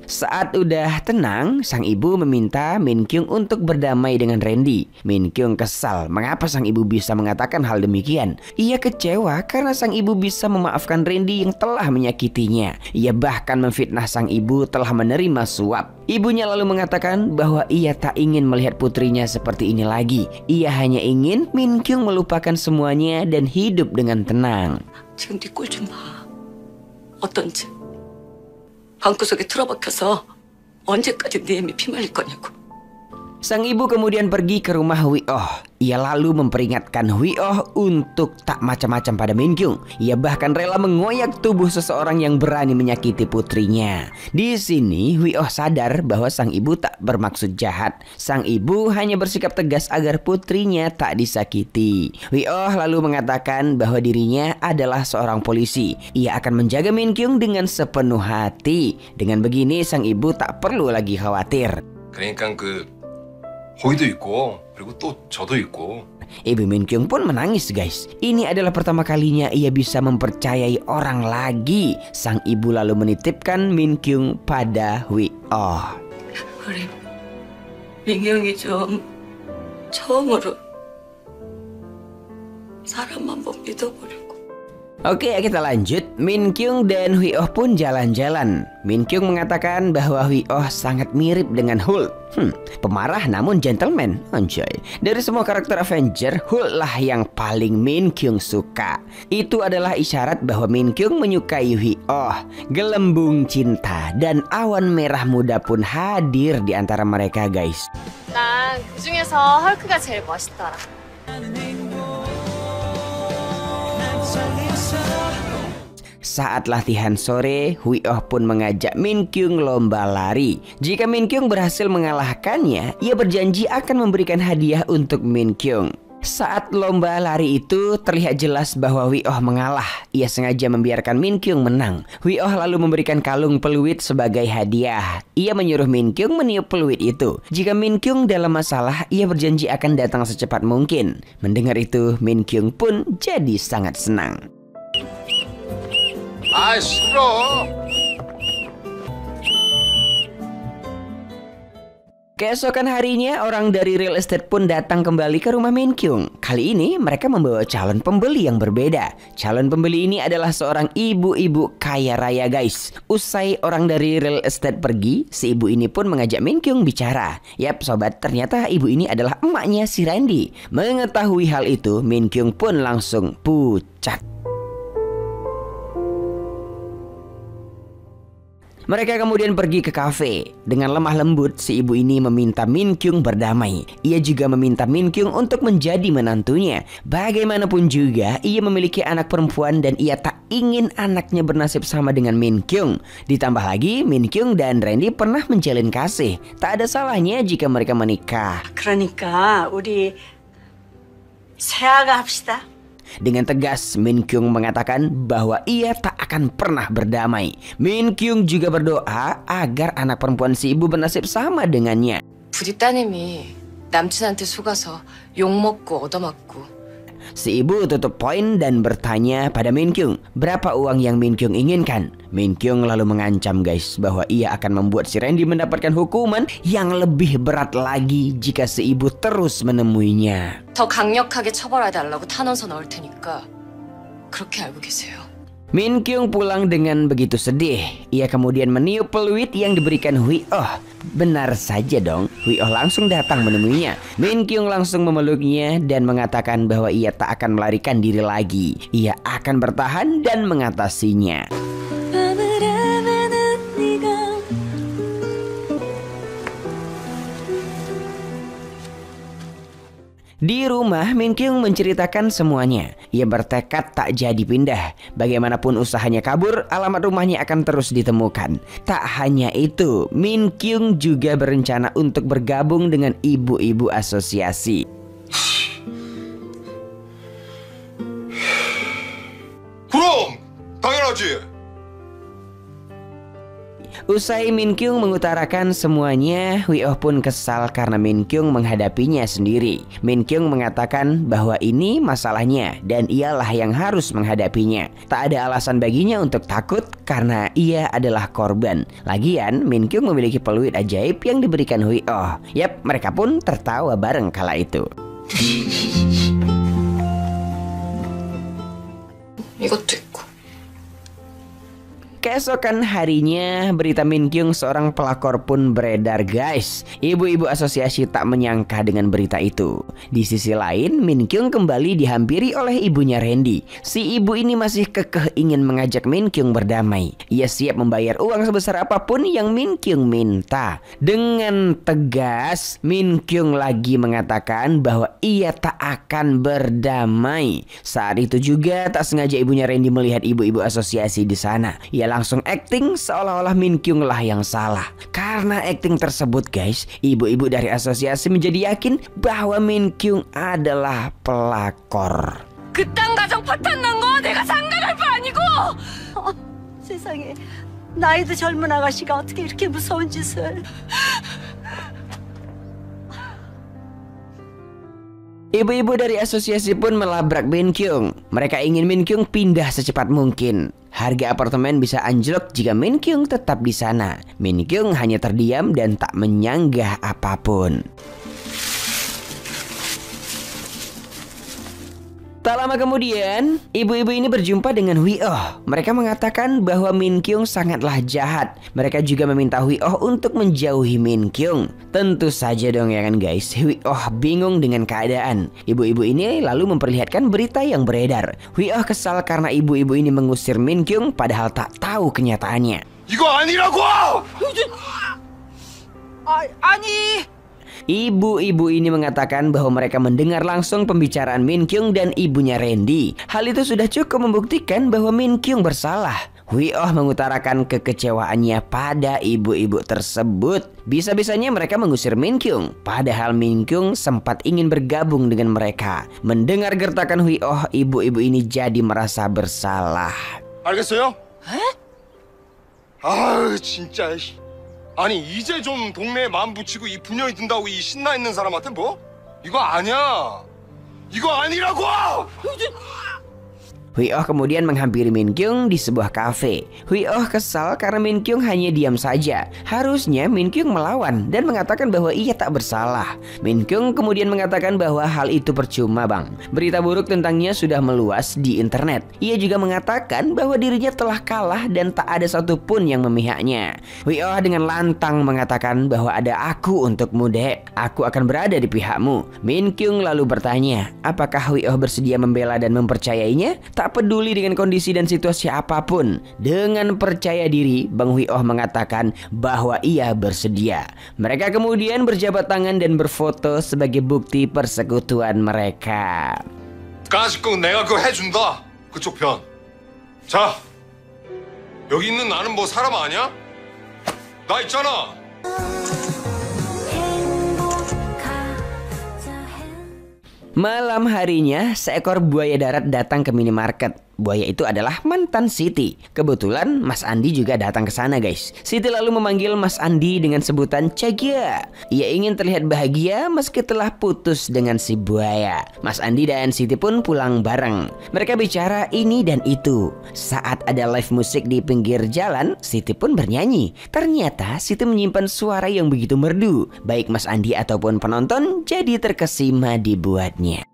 Speaker 1: Saat udah tenang, sang ibu meminta Min Kyung untuk berdamai dengan Randy. Min Kyung kesal mengapa sang ibu bisa mengatakan hal demikian. Ia kecewa karena sang ibu bisa memaafkan Randy yang telah menyakitinya. Ia bahkan memfitnah sang ibu telah menerima suap. Ibunya lalu mengatakan bahwa ia tak ingin melihat putrinya seperti ini lagi. Ia hanya ingin Min Kyung melupakan semuanya dan hidup dengan tenang.
Speaker 7: 지금 네 꼴 좀 봐. 어떤지. 방구석에 틀어박혀서 언제까지 네 애미 피말릴 거냐고.
Speaker 1: Sang ibu kemudian pergi ke rumah Hui Oh. Ia lalu memperingatkan Hui Oh untuk tak macam-macam pada Min Kyung. Ia bahkan rela mengoyak tubuh seseorang yang berani menyakiti putrinya. Di sini Hui Oh sadar bahwa sang ibu tak bermaksud jahat. Sang ibu hanya bersikap tegas agar putrinya tak disakiti. Hui Oh lalu mengatakan bahwa dirinya adalah seorang polisi. Ia akan menjaga Min Kyung dengan sepenuh hati. Dengan begini sang ibu tak perlu lagi khawatir.
Speaker 3: 그러니까 호이도 있고 그리고 또 저도 있고.
Speaker 1: Ibu Min Kyung pun menangis, guys. Ini adalah pertama kalinya ia bisa mempercayai orang lagi. Sang ibu lalu menitipkan Min Kyung pada Hui Oh.
Speaker 7: 우리 민경이 좀 처음으로 사람 한번 믿어보려고.
Speaker 1: Oke, kita lanjut. Min Kyung dan Hui Oh pun jalan-jalan. Min Kyung mengatakan bahwa Hui Oh sangat mirip dengan Hulk. Pemarah namun gentleman. Anjay. Dari semua karakter Avenger, Hulk lah yang paling Min Kyung suka. Itu adalah isyarat bahwa Min Kyung menyukai Hui Oh. Gelembung cinta dan awan merah muda pun hadir di antara mereka, guys.
Speaker 2: 난 그중에서 헐크가 제일 멋있더라.
Speaker 1: Saat latihan sore, Hui Oh pun mengajak Min Kyung lomba lari. Jika Min Kyung berhasil mengalahkannya, ia berjanji akan memberikan hadiah untuk Min Kyung. Saat lomba lari itu terlihat jelas bahwa Hui Oh mengalah. Ia sengaja membiarkan Min Kyung menang. Hui Oh lalu memberikan kalung peluit sebagai hadiah. Ia menyuruh Min Kyung meniup peluit itu. Jika Min Kyung dalam masalah, ia berjanji akan datang secepat mungkin. Mendengar itu, Min Kyung pun jadi sangat senang.
Speaker 3: 아 싫어.
Speaker 1: Keesokan harinya, orang dari real estate pun datang kembali ke rumah Min Kyung. Kali ini mereka membawa calon pembeli yang berbeda. Calon pembeli ini adalah seorang ibu-ibu kaya raya guys. Usai orang dari real estate pergi, si ibu ini pun mengajak Min Kyung bicara. Yap sobat, ternyata ibu ini adalah emaknya si Randy. Mengetahui hal itu, Min Kyung pun langsung pucat. Mereka kemudian pergi ke kafe. Dengan lemah lembut, si ibu ini meminta Min Kyung berdamai. Ia juga meminta Min Kyung untuk menjadi menantunya. Bagaimanapun juga, ia memiliki anak perempuan dan ia tak ingin anaknya bernasib sama dengan Min Kyung. Ditambah lagi, Min Kyung dan Randy pernah menjalin kasih. Tak ada salahnya jika mereka menikah.
Speaker 8: 그러니까 우리 새아가 합시다.
Speaker 1: Dengan tegas, Min Kyung mengatakan bahwa ia tak akan pernah berdamai. Min Kyung juga berdoa agar anak perempuan si ibu bernasib sama dengannya.
Speaker 2: 부디 따님이 남친한테 속아서 욕먹고 얻어맞고.
Speaker 1: Si ibu tutup poin dan bertanya pada Min Kyung berapa uang yang Min Kyung inginkan. Min Kyung lalu mengancam guys bahwa ia akan membuat si Randy mendapatkan hukuman yang lebih berat lagi jika si ibu terus menemuinya.
Speaker 2: 더 강력하게 처벌해달라고 탄원서 넣을 테니까 그렇게 알고 계세요.
Speaker 1: Min Kyung pulang dengan begitu sedih. Ia kemudian meniup peluit yang diberikan Hui Oh. Benar saja dong, Hui Oh langsung datang menemuinya. Min Kyung langsung memeluknya dan mengatakan bahwa ia tak akan melarikan diri lagi. Ia akan bertahan dan mengatasinya. Di rumah, Min Kyung menceritakan semuanya. Ia bertekad tak jadi pindah. Bagaimanapun usahanya kabur, alamat rumahnya akan terus ditemukan. Tak hanya itu, Min Kyung juga berencana untuk bergabung dengan ibu-ibu asosiasi.
Speaker 3: 그럼 당연하지.
Speaker 1: Usai Min Kyung mengutarakan semuanya, Hui Oh pun kesal karena Min Kyung menghadapinya sendiri. Min Kyung mengatakan bahwa ini masalahnya dan ialah yang harus menghadapinya. Tak ada alasan baginya untuk takut karena ia adalah korban. Lagian, Min Kyung memiliki peluit ajaib yang diberikan Hui Oh. Yap, mereka pun tertawa bareng kala itu.
Speaker 2: 이것도 있고.
Speaker 1: Keesokan harinya, berita Min Kyung seorang pelakor pun beredar guys. Ibu-ibu asosiasi tak menyangka dengan berita itu. Di sisi lain, Min Kyung kembali dihampiri oleh ibunya Randy. Si ibu ini masih kekeh ingin mengajak Min Kyung berdamai. Ia siap membayar uang sebesar apapun yang Min Kyung minta. Dengan tegas, Min Kyung lagi mengatakan bahwa ia tak akan berdamai. Saat itu juga tak sengaja ibunya Randy melihat ibu-ibu asosiasi di sana. Ia langsung acting seolah-olah Min Kyung lah yang salah. Karena acting tersebut guys, ibu-ibu dari asosiasi menjadi yakin bahwa Min Kyung adalah pelakor.
Speaker 2: 그딴 가정 파탄 난 거 내가 상관할 바 아니고.
Speaker 8: 세상에 나이도 젊은 아가씨가 어떻게 이렇게 무서운 짓을.
Speaker 1: Ibu-ibu dari asosiasi pun melabrak Min Kyung. Mereka ingin Min Kyung pindah secepat mungkin. Harga apartemen bisa anjlok jika Min Kyung tetap di sana. Min Kyung hanya terdiam dan tak menyanggah apapun. Tak lama kemudian, ibu-ibu ini berjumpa dengan Hui Oh. Mereka mengatakan bahwa Min Kyung sangatlah jahat. Mereka juga meminta Hui Oh untuk menjauhi Min Kyung. Tentu saja dong ya kan guys, Hui Oh bingung dengan keadaan. Ibu-ibu ini lalu memperlihatkan berita yang beredar. Hui Oh kesal karena ibu-ibu ini mengusir Min Kyung padahal tak tahu kenyataannya.
Speaker 3: 이거 아니라고!
Speaker 8: 아니.
Speaker 1: Ibu-ibu ini mengatakan bahwa mereka mendengar langsung pembicaraan Min Kyung dan ibunya Randy. Hal itu sudah cukup membuktikan bahwa Min Kyung bersalah. Hui Oh mengutarakan kekecewaannya pada ibu-ibu tersebut. Bisa-bisanya mereka mengusir Min Kyung, padahal Min Kyung sempat ingin bergabung dengan mereka. Mendengar gertakan Hui Oh, ibu-ibu ini jadi merasa bersalah.
Speaker 3: 알겠어요? 아, 진짜. 아니 이제 좀 동네에 마음 붙이고 이 분열이 든다고 이 신나 있는 사람한테 뭐? 이거 아니야. 이거 아니라고!
Speaker 1: Hui Oh kemudian menghampiri Min Kyung di sebuah kafe. Hui Oh kesal karena Min Kyung hanya diam saja. Harusnya Min Kyung melawan dan mengatakan bahwa ia tak bersalah. Min Kyung kemudian mengatakan bahwa hal itu percuma bang. Berita buruk tentangnya sudah meluas di internet. Ia juga mengatakan bahwa dirinya telah kalah dan tak ada satupun yang memihaknya. Hui Oh dengan lantang mengatakan bahwa ada aku untukmu dek. Aku akan berada di pihakmu. Min Kyung lalu bertanya, apakah Hui Oh bersedia membela dan mempercayainya? Tak peduli dengan kondisi dan situasi apapun. Dengan percaya diri, Bang Hui Oh mengatakan bahwa ia bersedia. Mereka kemudian berjabat tangan dan berfoto sebagai bukti persekutuan mereka.
Speaker 3: 까짓 건 내가 그거 해준다. 그쪽 편. 자, 여기 있는 나는 뭐 사람 아니야? 나 있잖아.
Speaker 1: Malam harinya, seekor buaya darat datang ke minimarket. Buaya itu adalah mantan Siti. Kebetulan Mas Andi juga datang ke sana guys. Siti lalu memanggil Mas Andi dengan sebutan Cagia. Ia ingin terlihat bahagia meski telah putus dengan si buaya. Mas Andi dan Siti pun pulang bareng. Mereka bicara ini dan itu. Saat ada live musik di pinggir jalan, Siti pun bernyanyi. Ternyata Siti menyimpan suara yang begitu merdu. Baik Mas Andi ataupun penonton jadi terkesima dibuatnya.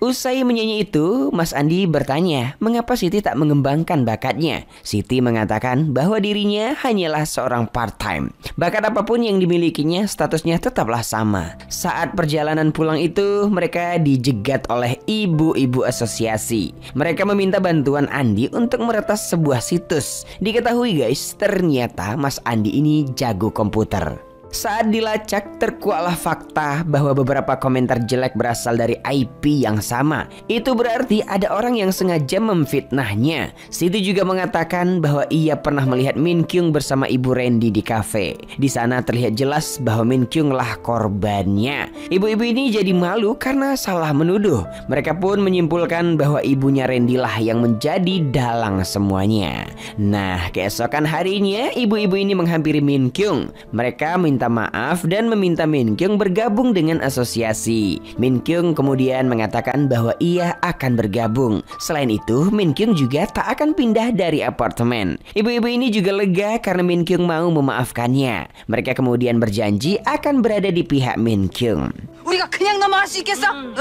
Speaker 1: Usai menyanyi itu, Mas Andi bertanya mengapa Siti tak mengembangkan bakatnya. Siti mengatakan bahwa dirinya hanyalah seorang part-time. Bakat apapun yang dimilikinya statusnya tetaplah sama. Saat perjalanan pulang itu, mereka dijegat oleh ibu-ibu asosiasi. Mereka meminta bantuan Andi untuk meretas sebuah situs. Diketahui guys, ternyata Mas Andi ini jago komputer. Saat dilacak, terkuaklah fakta bahwa beberapa komentar jelek berasal dari IP yang sama. Itu berarti ada orang yang sengaja memfitnahnya. Siti juga mengatakan bahwa ia pernah melihat Min Kyung bersama Ibu Randy di kafe. Di sana terlihat jelas bahwa Min Kyung lah korbannya. Ibu-ibu ini jadi malu karena salah menuduh. Mereka pun menyimpulkan bahwa ibunya Randy lah yang menjadi dalang semuanya. Nah, keesokan harinya ibu-ibu ini menghampiri Min Kyung. Mereka minta maaf dan meminta Min Kyung bergabung dengan asosiasi. Min Kyung kemudian mengatakan bahwa ia akan bergabung. Selain itu, Min Kyung juga tak akan pindah dari apartemen. Ibu-ibu ini juga lega karena Min Kyung mau memaafkannya. Mereka kemudian berjanji akan berada di pihak Min Kyung.
Speaker 8: 우리가 그냥 넘어갈 수 있겠어? 응?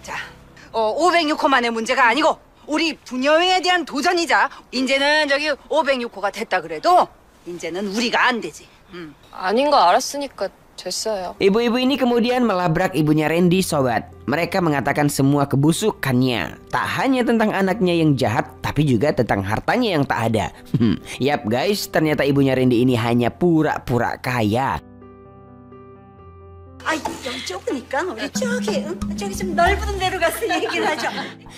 Speaker 8: 자, 506호만의 문제가 아니고 우리 부녀회에 대한 도전이자 이제는 저기 506호가 됐다 그래도 이제는 우리가 안 되지.
Speaker 2: 아닌 거 알았으니까 됐어요.
Speaker 1: Ibu-ibu ini kemudian melabrak ibunya Randy sobat. Mereka mengatakan semua kebusukannya. Tak hanya tentang anaknya yang jahat, tapi juga tentang hartanya yang tak ada. Yap guys, ternyata ibunya Randy ini hanya pura-pura kaya.
Speaker 8: 아이, 여기 좁으니까 우리 저기 좀 넓은 데로 가서 얘기를 하죠.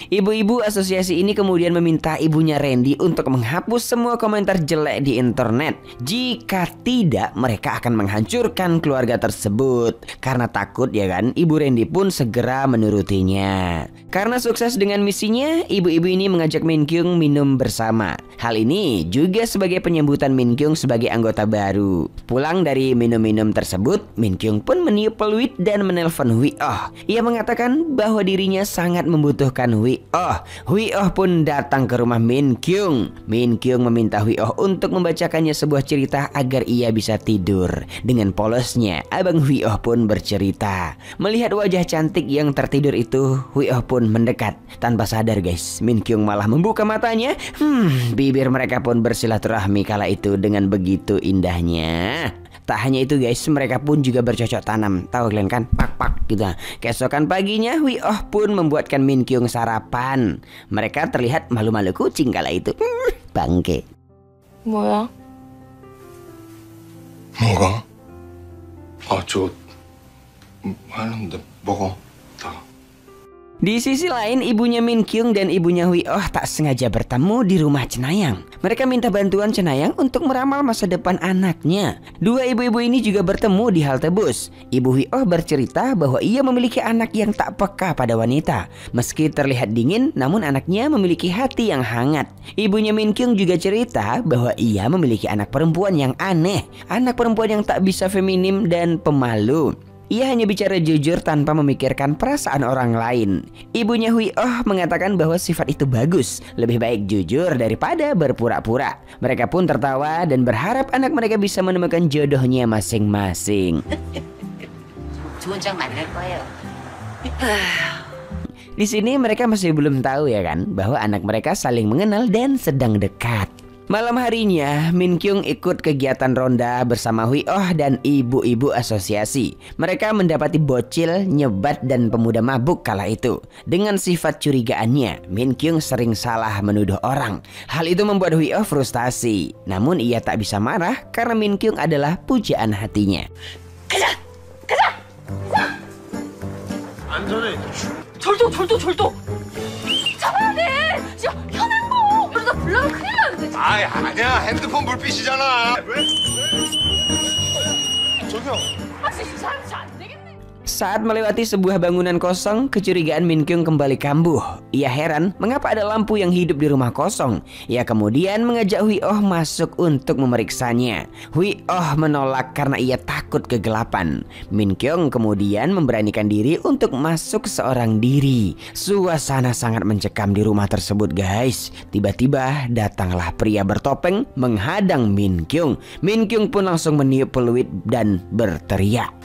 Speaker 1: Ibu-ibu asosiasi ini kemudian meminta ibunya Randy untuk menghapus semua komentar jelek di internet. Jika tidak, mereka akan menghancurkan keluarga tersebut. Karena takut ya kan, ibu Randy pun segera menurutinya. Karena sukses dengan misinya, ibu-ibu ini mengajak Min Kyung minum bersama. Hal ini juga sebagai penyambutan Min Kyung sebagai anggota baru. Pulang dari minum-minum tersebut, Min Kyung pun meniup peluit dan menelpon Hui Oh. Ia mengatakan bahwa dirinya sangat membutuhkan Hui Oh. Hui Oh pun datang ke rumah Min Kyung. Min Kyung meminta Hui Oh untuk membacakannya sebuah cerita agar ia bisa tidur. Dengan polosnya, abang Hui Oh pun bercerita. Melihat wajah cantik yang tertidur itu, Hui Oh pun mendekat. Tanpa sadar guys, Min Kyung malah membuka matanya. Bibir mereka pun bersilaturahmi kala itu dengan begitu indahnya. Tak hanya itu guys, mereka pun juga bercocok tanam. Tahu kalian kan? Pak-pak gitu. Keesokan paginya, Hui Oh pun membuatkan Min Kyung sarapan. Mereka terlihat malu-malu kucing kala itu. Bangke.
Speaker 2: 뭐야?
Speaker 3: 뭐가? 아, 저 하는데 먹어. 다.
Speaker 1: Di sisi lain, ibunya Min Kyung dan ibunya Hui Oh tak sengaja bertemu di rumah Cenayang. Mereka minta bantuan Cenayang untuk meramal masa depan anaknya. Dua ibu-ibu ini juga bertemu di halte bus. Ibu Hui Oh bercerita bahwa ia memiliki anak yang tak peka pada wanita. Meski terlihat dingin, namun anaknya memiliki hati yang hangat. Ibunya Min Kyung juga cerita bahwa ia memiliki anak perempuan yang aneh. Anak perempuan yang tak bisa feminim dan pemalu. Ia hanya bicara jujur tanpa memikirkan perasaan orang lain. Ibunya Hui Oh mengatakan bahwa sifat itu bagus. Lebih baik jujur daripada berpura-pura. Mereka pun tertawa dan berharap anak mereka bisa menemukan jodohnya masing-masing.
Speaker 7: 좋은 짝 만날 거예요.
Speaker 1: Di sini mereka masih belum tahu ya kan bahwa anak mereka saling mengenal dan sedang dekat. Malam harinya, Min Kyung ikut kegiatan ronda bersama Hui Oh dan ibu-ibu asosiasi. Mereka mendapati bocil, nyebat, dan pemuda mabuk kala itu. Dengan sifat curigaannya, Min Kyung sering salah menuduh orang. Hal itu membuat Hui Oh frustasi. Namun ia tak bisa marah karena Min Kyung adalah pujaan hatinya.
Speaker 4: 안전해.
Speaker 2: 절도. 잡아야 돼. 진짜 현행범. 그러다 불나면 큰일 나는데.
Speaker 3: 아이 아니야 핸드폰 불빛이잖아. 왜? 저기요.
Speaker 2: 아 진짜 이 사람 진짜 안 되겠네.
Speaker 1: Saat melewati sebuah bangunan kosong, kecurigaan Min Kyung kembali kambuh. Ia heran mengapa ada lampu yang hidup di rumah kosong. Ia kemudian mengajak Hui Oh masuk untuk memeriksanya. Hui Oh menolak karena ia takut kegelapan. Min Kyung kemudian memberanikan diri untuk masuk seorang diri. Suasana sangat mencekam di rumah tersebut guys. Tiba-tiba datanglah pria bertopeng menghadang Min Kyung. Min Kyung pun langsung meniup peluit dan berteriak.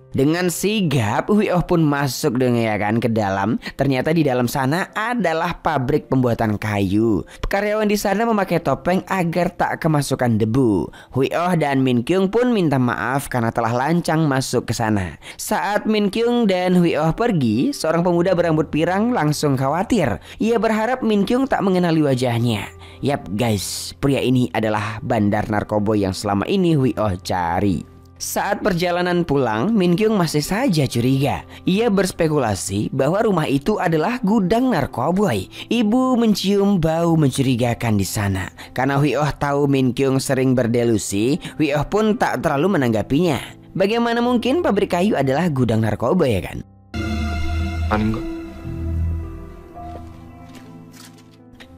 Speaker 1: Dengan sigap, Hui Oh pun masuk ke dalam. Ternyata di dalam sana adalah pabrik pembuatan kayu. Karyawan di sana memakai topeng agar tak kemasukan debu. Hui Oh dan Min Kyung pun minta maaf karena telah lancang masuk ke sana. Saat Min Kyung dan Hui Oh pergi, seorang pemuda berambut pirang langsung khawatir. Ia berharap Min Kyung tak mengenali wajahnya. Yap guys, pria ini adalah bandar narkoba yang selama ini Hui Oh cari. Saat perjalanan pulang, Min Kyung masih saja curiga. Ia berspekulasi bahwa rumah itu adalah gudang narkoboy. Ibu mencium bau mencurigakan di sana. Karena Hui Oh tahu Min Kyung sering berdelusi, Hui Oh pun tak terlalu menanggapinya. Bagaimana mungkin pabrik kayu adalah gudang narkoba ya kan?
Speaker 3: 아닌가?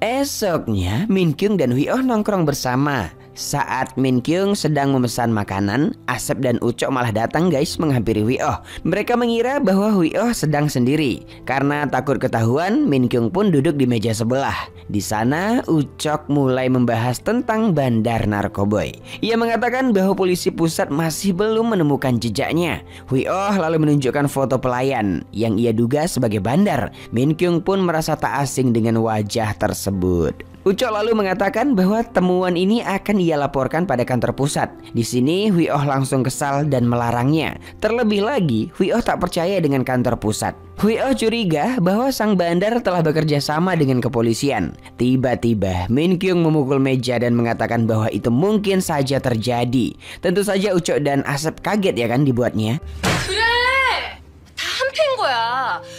Speaker 1: Esoknya, Min Kyung dan Hui Oh nongkrong bersama. Saat Min Kyung sedang memesan makanan, Asep dan Ucok malah datang guys menghampiri Hui Oh. Mereka mengira bahwa Hui Oh sedang sendiri. Karena takut ketahuan, Min Kyung pun duduk di meja sebelah. Di sana, Ucok mulai membahas tentang bandar narkoboy. Ia mengatakan bahwa polisi pusat masih belum menemukan jejaknya. Hui Oh lalu menunjukkan foto pelayan yang ia duga sebagai bandar. Min Kyung pun merasa tak asing dengan wajah tersebut. Ucok lalu mengatakan bahwa temuan ini akan ia laporkan pada kantor pusat. Di sini Hui Oh langsung kesal dan melarangnya. Terlebih lagi, Hui Oh tak percaya dengan kantor pusat. Hui Oh curiga bahwa sang bandar telah bekerja sama dengan kepolisian. Tiba-tiba Min Kyung memukul meja dan mengatakan bahwa itu mungkin saja terjadi. Tentu saja Ucok dan Asep kaget ya kan dibuatnya.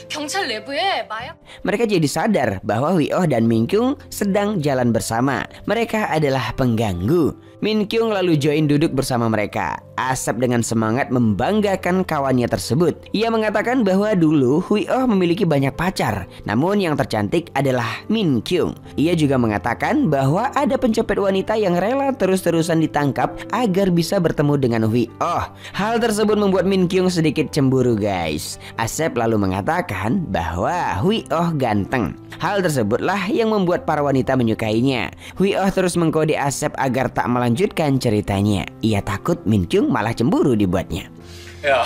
Speaker 2: 경찰 내부에 마약.
Speaker 1: Mereka jadi sadar bahwa Hui Oh dan Min Kyung sedang jalan bersama. Mereka adalah pengganggu. Min Kyung lalu join duduk bersama mereka. Asep dengan semangat membanggakan kawannya tersebut. Ia mengatakan bahwa dulu Hui Oh memiliki banyak pacar, namun yang tercantik adalah Min Kyung. Ia juga mengatakan bahwa ada pencopet wanita yang rela terus-terusan ditangkap agar bisa bertemu dengan Hui Oh. Hal tersebut membuat Min Kyung sedikit cemburu guys. Asep lalu mengatakan bahwa Hui Oh ganteng. Hal tersebutlah yang membuat para wanita menyukainya. Hui Oh terus mengkode Asep agar tak melanjutkan ceritanya. Ia takut Min Kyung malah cemburu dibuatnya.
Speaker 4: 야.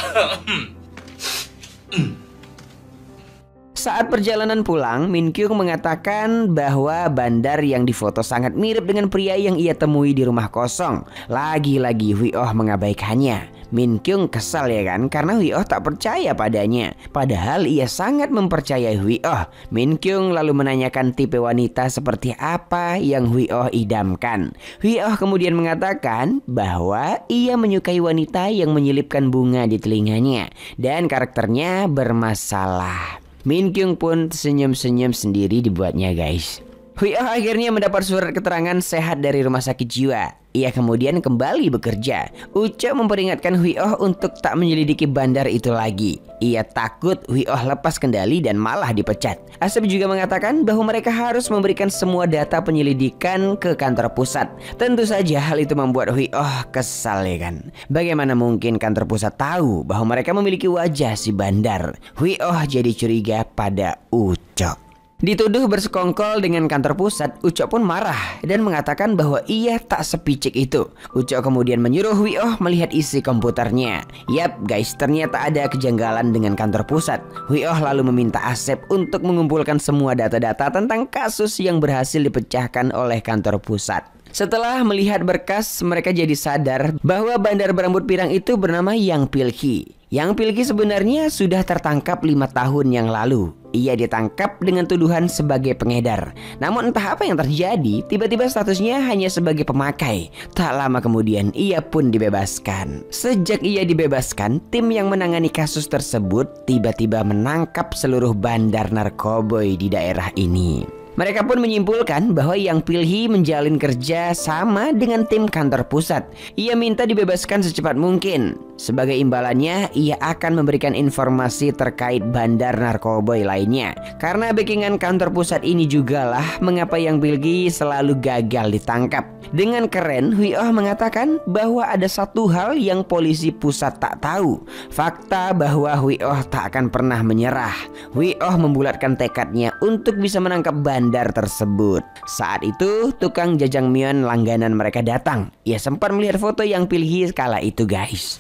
Speaker 1: Saat perjalanan pulang, Min Kyung mengatakan bahwa bandar yang difoto sangat mirip dengan pria yang ia temui di rumah kosong. Lagi-lagi Hui Oh mengabaikannya. Min Kyung kesal ya kan, karena Hui Oh tak percaya padanya. Padahal ia sangat mempercayai Hui Oh. Min Kyung lalu menanyakan tipe wanita seperti apa yang Hui Oh idamkan. Hui Oh kemudian mengatakan bahwa ia menyukai wanita yang menyelipkan bunga di telinganya dan karakternya bermasalah. Min Kyung pun senyum-senyum sendiri dibuatnya guys. Hui Oh akhirnya mendapat surat keterangan sehat dari rumah sakit jiwa. Ia kemudian kembali bekerja. Uco memperingatkan Hui Oh untuk tak menyelidiki bandar itu lagi. Ia takut Hui Oh lepas kendali dan malah dipecat. Asep juga mengatakan bahwa mereka harus memberikan semua data penyelidikan ke kantor pusat. Tentu saja hal itu membuat Hui Oh kesal ya kan. Bagaimana mungkin kantor pusat tahu bahwa mereka memiliki wajah si bandar? Hui Oh jadi curiga pada Uco. Dituduh bersekongkol dengan kantor pusat, Uco pun marah dan mengatakan bahwa ia tak sepicik itu. Uco kemudian menyuruh Hui Oh melihat isi komputernya. Yap guys, ternyata ada kejanggalan dengan kantor pusat. Hui Oh lalu meminta Asep untuk mengumpulkan semua data-data tentang kasus yang berhasil dipecahkan oleh kantor pusat. Setelah melihat berkas, mereka jadi sadar bahwa bandar berambut pirang itu bernama Yang Pilki. Yang Pilki sebenarnya sudah tertangkap 5 tahun yang lalu. Ia ditangkap dengan tuduhan sebagai pengedar. Namun entah apa yang terjadi, tiba-tiba statusnya hanya sebagai pemakai. Tak lama kemudian ia pun dibebaskan. Sejak ia dibebaskan, tim yang menangani kasus tersebut tiba-tiba menangkap seluruh bandar narkoboy di daerah ini. Mereka pun menyimpulkan bahwa Yang Pilhi menjalin kerja sama dengan tim kantor pusat. Ia minta dibebaskan secepat mungkin. Sebagai imbalannya, ia akan memberikan informasi terkait bandar narkoboy lainnya. Karena backingan kantor pusat ini jugalah mengapa Yang Pilhi selalu gagal ditangkap. Dengan keren, Hui Oh mengatakan bahwa ada satu hal yang polisi pusat tak tahu. Fakta bahwa Hui Oh tak akan pernah menyerah. Hui Oh membulatkan tekadnya untuk bisa menangkap bandar tersebut. Saat itu, tukang jajangmyeon langganan mereka datang. Ia sempat melihat foto Yang Pilhi kala itu guys.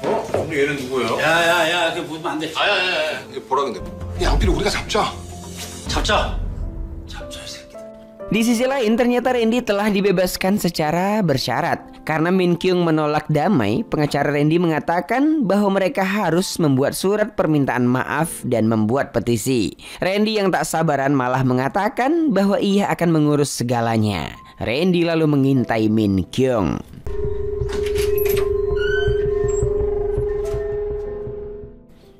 Speaker 3: 근데 얘는 누구예요?
Speaker 4: 야야야, 그게 묻으면 안 돼.
Speaker 3: 아야야야, 보라 근데 양피를 우리가 잡자.
Speaker 4: 잡자. 잡자 이 새끼들.
Speaker 1: Di sisi lain, ternyata Randy telah dibebaskan secara bersyarat. Karena Min Kyung menolak damai, pengacara Randy mengatakan bahwa mereka harus membuat surat permintaan maaf dan membuat petisi. Randy yang tak sabaran malah mengatakan bahwa ia akan mengurus segalanya. Randy lalu mengintai Min Kyung.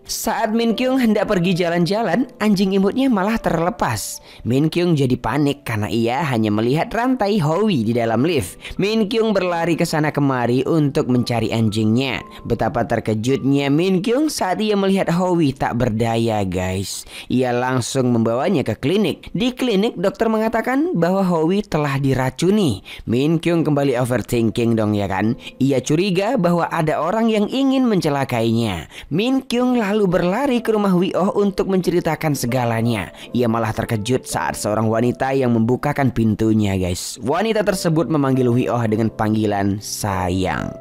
Speaker 1: Saat Min Kyung hendak pergi jalan-jalan, anjing imutnya malah terlepas. Min Kyung jadi panik karena ia hanya melihat rantai Howie di dalam lift. Min Kyung berlari ke sana kemari untuk mencari anjingnya. Betapa terkejutnya Min Kyung saat ia melihat Howie tak berdaya guys. Ia langsung membawanya ke klinik. Di klinik dokter mengatakan bahwa Howie telah diracuni. Min Kyung kembali overthinking dong ya kan. Ia curiga bahwa ada orang yang ingin mencelakainya. Min Kyung lalu berlari ke rumah Hui Oh untuk menceritakan segalanya. Ia malah terkejut saat seorang wanita yang membukakan pintunya guys. Wanita tersebut memanggil Hui Oh dengan panggilan sayang.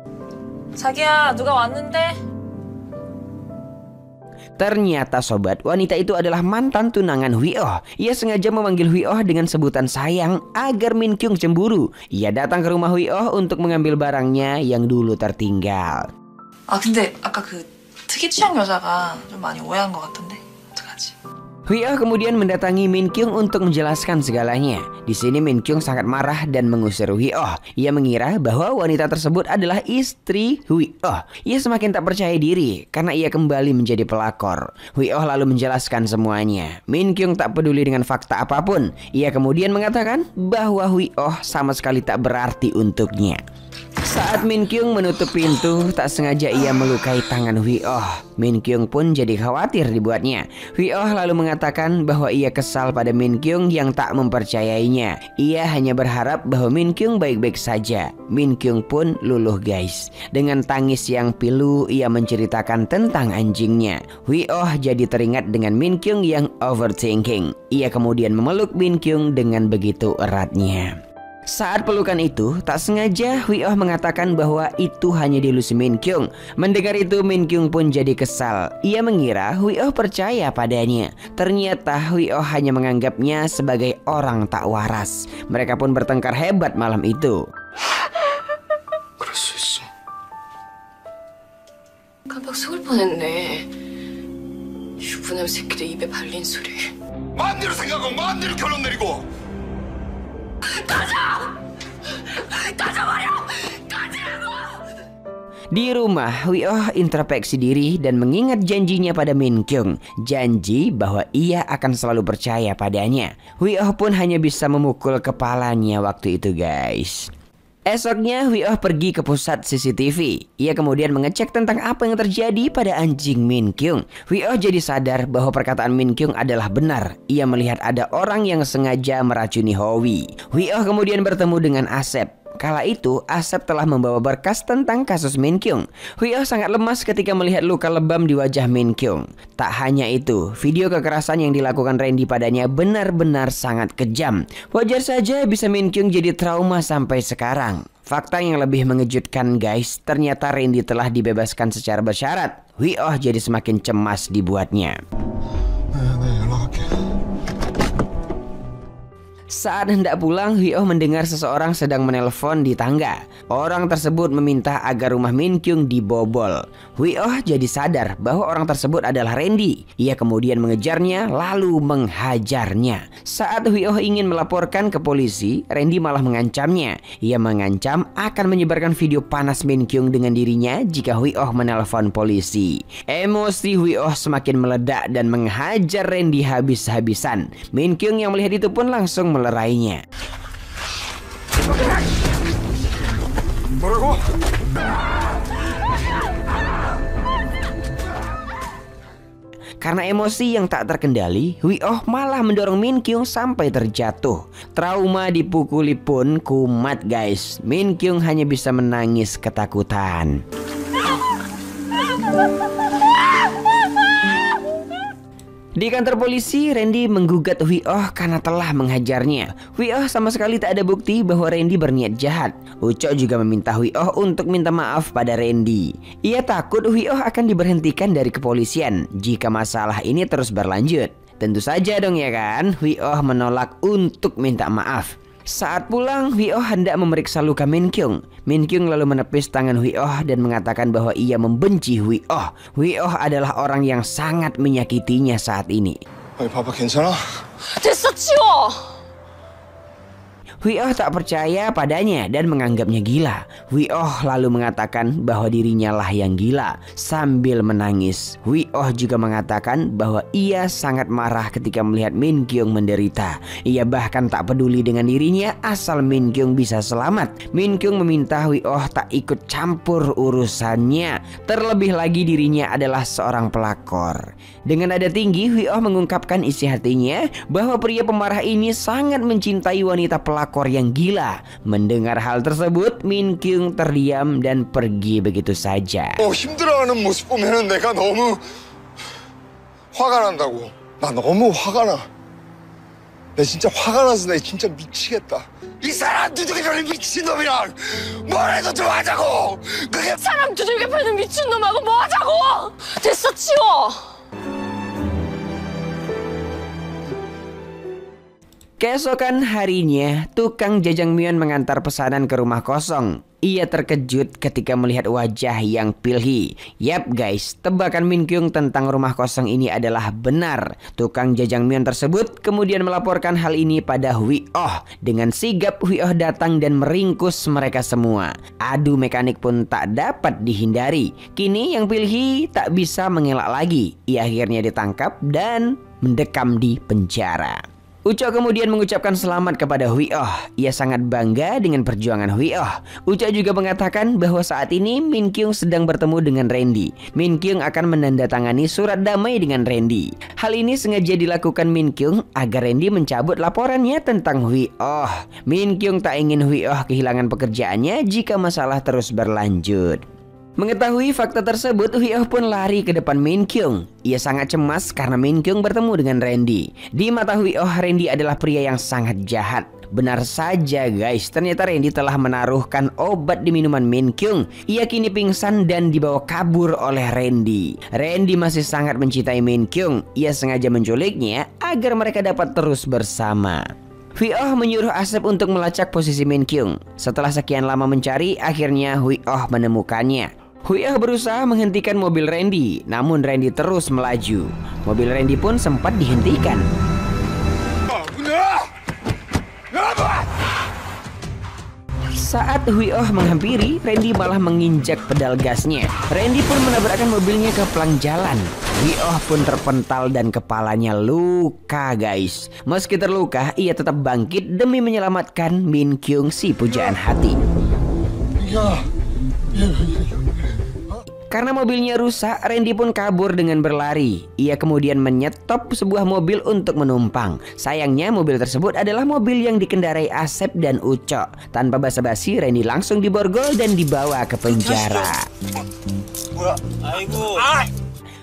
Speaker 2: 자기야, 누가 왔는데?
Speaker 1: Ternyata sobat, wanita itu adalah mantan tunangan Hui Oh. Ia sengaja memanggil Hui Oh dengan sebutan sayang agar Min Kyung cemburu. Ia datang ke rumah Hui Oh untuk mengambil barangnya yang dulu tertinggal.
Speaker 2: 아, 근데 아까 그 특이 취향 여자가 좀 많이 오해한 것 같던데 어떡하지?
Speaker 1: Hui Oh kemudian mendatangi Min Kyung untuk menjelaskan segalanya. Di sini Min Kyung sangat marah dan mengusir Hui Oh. Ia mengira bahwa wanita tersebut adalah istri Hui Oh. Ia semakin tak percaya diri karena ia kembali menjadi pelakor. Hui Oh lalu menjelaskan semuanya. Min Kyung tak peduli dengan fakta apapun. Ia kemudian mengatakan bahwa Hui Oh sama sekali tak berarti untuknya. Saat Min Kyung menutup pintu, tak sengaja ia melukai tangan Hui Oh. Min Kyung pun jadi khawatir dibuatnya. Hui Oh lalu mengatakan bahwa ia kesal pada Min Kyung yang tak mempercayainya. Ia hanya berharap bahwa Min Kyung baik-baik saja. Min Kyung pun luluh guys. Dengan tangis yang pilu, ia menceritakan tentang anjingnya. Hui Oh jadi teringat dengan Min Kyung yang overthinking. Ia kemudian memeluk Min Kyung dengan begitu eratnya. Saat pelukan itu, tak sengaja Hui Oh mengatakan bahwa itu hanya delusi Min Kyung. Mendengar itu, Min Kyung pun jadi kesal. Ia mengira Hui Oh percaya padanya. Ternyata Hui Oh hanya menganggapnya sebagai orang tak waras. Mereka pun bertengkar hebat malam itu.
Speaker 3: 그럴 수 있어.
Speaker 2: 깜빡 속을 뻔했네. 유부남 새끼들 입에 발린 소리.
Speaker 3: 마음대로 생각하고 마음대로 결론 내리고.
Speaker 1: Di rumah, Hui Oh introspeksi diri dan mengingat janjinya pada Min Kyung. Janji bahwa ia akan selalu percaya padanya. Hui Oh pun hanya bisa memukul kepalanya waktu itu, guys. Esoknya Hui Oh pergi ke pusat CCTV. Ia kemudian mengecek tentang apa yang terjadi pada anjing Min Kyung. Hui Oh jadi sadar bahwa perkataan Min Kyung adalah benar. Ia melihat ada orang yang sengaja meracuni Howie. Hui Oh kemudian bertemu dengan Asep. Kala itu, Asep telah membawa berkas tentang kasus Min Kyung. Hui Oh sangat lemas ketika melihat luka lebam di wajah Min Kyung. Tak hanya itu, video kekerasan yang dilakukan Randy padanya benar-benar sangat kejam. Wajar saja bisa Min Kyung jadi trauma sampai sekarang. Fakta yang lebih mengejutkan, guys, ternyata Randy telah dibebaskan secara bersyarat. Hui Oh jadi semakin cemas dibuatnya. Saat hendak pulang, Hui Oh mendengar seseorang sedang menelpon di tangga. Orang tersebut meminta agar rumah Min Kyung dibobol. Hui Oh jadi sadar bahwa orang tersebut adalah Randy. Ia kemudian mengejarnya lalu menghajarnya. Saat Hui Oh ingin melaporkan ke polisi, Randy malah mengancamnya. Ia mengancam akan menyebarkan video panas Min Kyung dengan dirinya jika Hui Oh menelpon polisi. Emosi Hui Oh semakin meledak dan menghajar Randy habis-habisan. Min Kyung yang melihat itu pun langsung melerainya.
Speaker 3: 뭐라고?
Speaker 1: Karena emosi yang tak terkendali, Hui Oh malah mendorong Min Kyung sampai terjatuh. Trauma dipukuli pun kumat, guys. Min Kyung hanya bisa menangis ketakutan. Di kantor polisi, Randy menggugat Hui Oh karena telah menghajarnya. Hui Oh sama sekali tak ada bukti bahwa Randy berniat jahat. Ucok juga meminta Hui Oh untuk minta maaf pada Randy. Ia takut Hui Oh akan diberhentikan dari kepolisian jika masalah ini terus berlanjut. Tentu saja dong ya kan, Hui Oh menolak untuk minta maaf. Saat pulang, Hui Oh hendak memeriksa luka Min Kyung. Min Kyung lalu menepis tangan Hui Oh dan mengatakan bahwa ia membenci Hui Oh. Hui Oh adalah orang yang sangat menyakitinya saat ini.
Speaker 3: 아니 봐봐 괜찮아?
Speaker 2: 됐어, 치워!
Speaker 1: Hui Oh tak percaya padanya dan menganggapnya gila. Hui Oh lalu mengatakan bahwa dirinya lah yang gila. Sambil menangis, Hui Oh juga mengatakan bahwa ia sangat marah ketika melihat Min Kyung menderita. Ia bahkan tak peduli dengan dirinya asal Min Kyung bisa selamat. Min Kyung meminta Hui Oh tak ikut campur urusannya. Terlebih lagi dirinya adalah seorang pelakor. Dengan nada tinggi, Hui Oh mengungkapkan isi hatinya bahwa pria pemarah ini sangat mencintai wanita pelakor yang gila. Mendengar hal tersebut, Min Kyung terdiam dan pergi begitu saja.
Speaker 3: 힘들어하는 모습 보면은 내가 너무 화가 난다고. 나 너무 화가 나. 내 진짜 화가 나서 내 진짜 미치겠다. 이 사람 두들겨 패는 미친놈이랑 뭘 해도 좋아하자고. 그게
Speaker 2: 사람 두들겨 패는 미친놈하고 뭐 하자고! 됐어, 치워!
Speaker 1: Keesokan harinya, tukang jajangmyeon mengantar pesanan ke rumah kosong. Ia terkejut ketika melihat wajah yang Pilhi. Yap guys, tebakan Min Kyung tentang rumah kosong ini adalah benar. Tukang jajangmyeon tersebut kemudian melaporkan hal ini pada Hui Oh. Dengan sigap Hui Oh datang dan meringkus mereka semua. Adu mekanik pun tak dapat dihindari. Kini yang Pilhi tak bisa mengelak lagi. Ia akhirnya ditangkap dan mendekam di penjara. Ucok kemudian mengucapkan selamat kepada Hui Oh. Ia sangat bangga dengan perjuangan Hui Oh. Ucok juga mengatakan bahwa saat ini Min Kyung sedang bertemu dengan Randy. Min Kyung akan menandatangani surat damai dengan Randy. Hal ini sengaja dilakukan Min Kyung agar Randy mencabut laporannya tentang Hui Oh. Min Kyung tak ingin Hui Oh kehilangan pekerjaannya jika masalah terus berlanjut. Mengetahui fakta tersebut, Hui Oh pun lari ke depan Min Kyung. Ia sangat cemas karena Min Kyung bertemu dengan Randy. Di mata Hui Oh, Randy adalah pria yang sangat jahat. Benar saja guys, ternyata Randy telah menaruhkan obat di minuman Min Kyung. Ia kini pingsan dan dibawa kabur oleh Randy. Randy masih sangat mencintai Min Kyung. Ia sengaja menculiknya agar mereka dapat terus bersama. Hui Oh menyuruh Asep untuk melacak posisi Min Kyung. Setelah sekian lama mencari, akhirnya Hui Oh menemukannya. Hui Oh berusaha menghentikan mobil Randy, namun Randy terus melaju. Mobil Randy pun sempat dihentikan. Saat Hui Oh menghampiri, Randy malah menginjak pedal gasnya. Randy pun menabrakkan mobilnya ke pelang jalan. Hui Oh pun terpental dan kepalanya luka guys. Meski terluka, ia tetap bangkit demi menyelamatkan Min Kyung si pujaan hati. Karena mobilnya rusak, Randy pun kabur dengan berlari. Ia kemudian menyetop sebuah mobil untuk menumpang. Sayangnya mobil tersebut adalah mobil yang dikendarai Asep dan Uco. Tanpa basa-basi, Randy langsung diborgol dan dibawa ke penjara.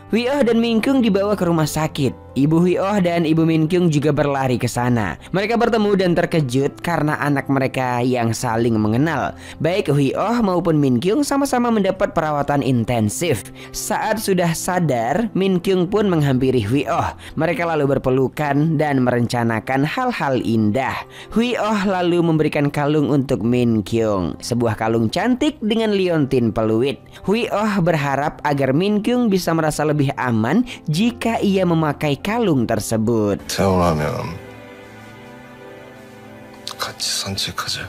Speaker 1: Hui Oh dan Min Kyung dibawa ke rumah sakit. Ibu Hui Oh dan ibu Min Kyung juga berlari ke sana. Mereka bertemu dan terkejut karena anak mereka yang saling mengenal. Baik Hui Oh maupun Min Kyung sama-sama mendapat perawatan intensif. Saat sudah sadar, Min Kyung pun menghampiri Hui Oh. Mereka lalu berpelukan dan merencanakan hal-hal indah. Hui Oh lalu memberikan kalung untuk Min Kyung, sebuah kalung cantik dengan liontin peluit. Hui Oh berharap agar Min Kyung bisa merasa lebih aman jika ia memakai kalung tersebut.
Speaker 3: 태어나면 같이 산책하자.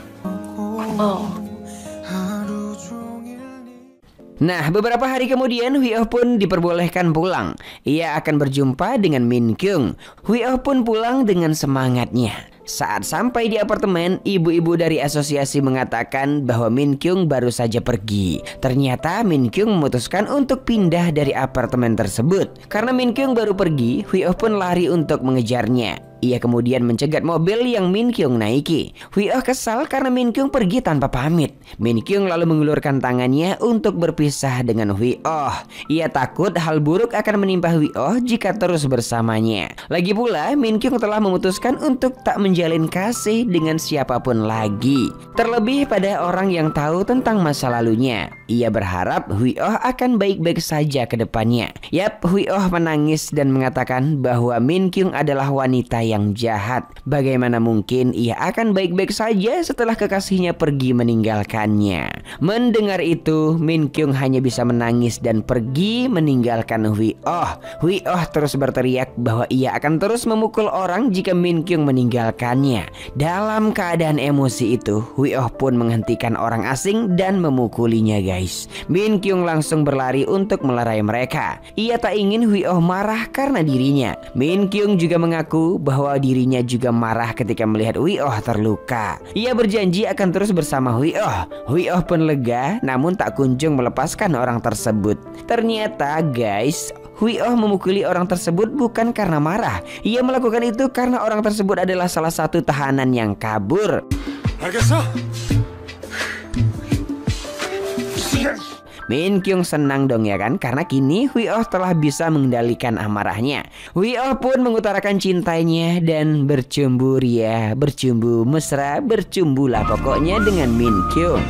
Speaker 1: Nah, beberapa hari kemudian Hui Oh pun diperbolehkan pulang. Ia akan berjumpa dengan Min Kyung. Hui Oh pun pulang dengan semangatnya. Saat sampai di apartemen, ibu-ibu dari asosiasi mengatakan bahwa Min Kyung baru saja pergi. Ternyata Min Kyung memutuskan untuk pindah dari apartemen tersebut. Karena Min Kyung baru pergi, Hui Oh pun lari untuk mengejarnya. Ia kemudian mencegat mobil yang Min Kyung naiki. Hui Oh kesal karena Min Kyung pergi tanpa pamit. Min Kyung lalu mengulurkan tangannya untuk berpisah dengan Hui Oh. Ia takut hal buruk akan menimpa Hui Oh jika terus bersamanya. Lagi pula, Min Kyung telah memutuskan untuk tak menjalin kasih dengan siapapun lagi. Terlebih pada orang yang tahu tentang masa lalunya. Ia berharap Hui Oh akan baik-baik saja ke depannya. Yap, Hui Oh menangis dan mengatakan bahwa Min Kyung adalah wanita yang jahat. Bagaimana mungkin ia akan baik-baik saja setelah kekasihnya pergi meninggalkannya. Mendengar itu, Min Kyung hanya bisa menangis dan pergi meninggalkan Hui Oh. Hui Oh terus berteriak bahwa ia akan terus memukul orang jika Min Kyung meninggalkannya. Dalam keadaan emosi itu, Hui Oh pun menghentikan orang asing dan memukulinya guys. Min Kyung langsung berlari untuk melerai mereka. Ia tak ingin Hui Oh marah karena dirinya. Min Kyung juga mengaku bahwa dirinya juga marah ketika melihat Hui Oh terluka. Ia berjanji akan terus bersama Hui Oh. Hui Oh pun lega, namun tak kunjung melepaskan orang tersebut. Ternyata guys, Hui Oh memukuli orang tersebut bukan karena marah. Ia melakukan itu karena orang tersebut adalah salah satu tahanan yang kabur. Min Kyung senang dong ya kan, karena kini Hui Oh telah bisa mengendalikan amarahnya. Hui Oh pun mengutarakan cintanya dan bercumbu ria, bercumbu mesra, bercumbulah pokoknya dengan Min Kyung.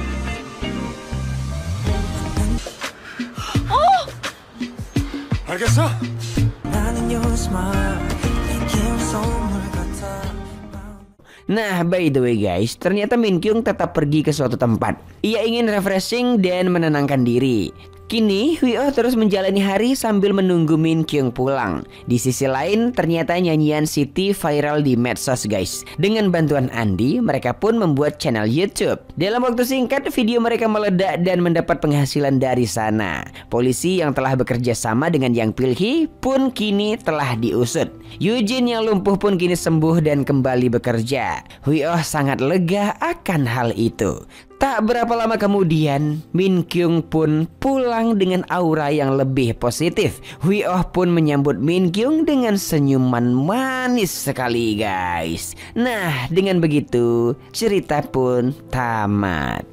Speaker 1: Nah, by the way guys, ternyata Min Kyung tetap pergi ke suatu tempat. Ia ingin refreshing dan menenangkan diri. Kini Hui Oh terus menjalani hari sambil menunggu Min Kyung pulang. Di sisi lain, ternyata nyanyian Siti viral di medsos guys. Dengan bantuan Andi, mereka pun membuat channel YouTube. Dalam waktu singkat, video mereka meledak dan mendapat penghasilan dari sana. Polisi yang telah bekerja sama dengan Yang Pilhi pun kini telah diusut. Eugene yang lumpuh pun kini sembuh dan kembali bekerja. Hui Oh sangat lega akan hal itu. Tak berapa lama kemudian, Min Kyung pun pulang dengan aura yang lebih positif. Hui Oh pun menyambut Min Kyung dengan senyuman manis sekali guys. Nah, dengan begitu cerita pun tamat.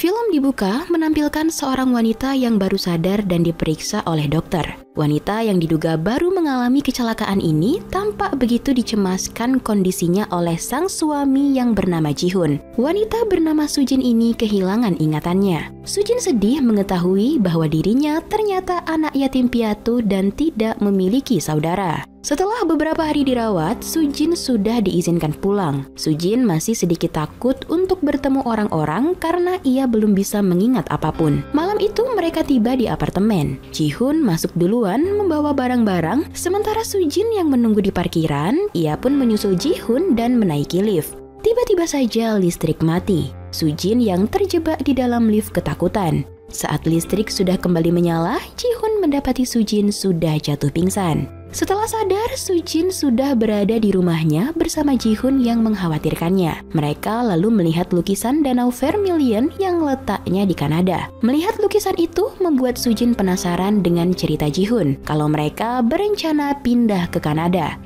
Speaker 9: Film dibuka menampilkan seorang wanita yang baru sadar dan diperiksa oleh dokter. Wanita yang diduga baru mengalami kecelakaan ini tampak begitu dicemaskan kondisinya oleh sang suami yang bernama Ji-hun. Wanita bernama Sujin ini kehilangan ingatannya. Sujin sedih mengetahui bahwa dirinya ternyata anak yatim piatu dan tidak memiliki saudara. Setelah beberapa hari dirawat, Sujin sudah diizinkan pulang. Sujin masih sedikit takut untuk bertemu orang-orang karena ia belum bisa mengingat apapun. Malam itu mereka tiba di apartemen. Ji-hun masuk duluan membawa barang-barang, sementara Sujin yang menunggu di parkiran, ia pun menyusul Ji-hun dan menaiki lift. Tiba-tiba saja listrik mati. Sujin yang terjebak di dalam lift ketakutan. Saat listrik sudah kembali menyala, Ji-hun mendapati Sujin sudah jatuh pingsan. Setelah sadar, Sujin sudah berada di rumahnya bersama Ji-hun yang mengkhawatirkannya. Mereka lalu melihat lukisan Danau Vermilion yang letaknya di Kanada. Melihat lukisan itu membuat Sujin penasaran dengan cerita Ji-hun kalau mereka berencana pindah ke Kanada.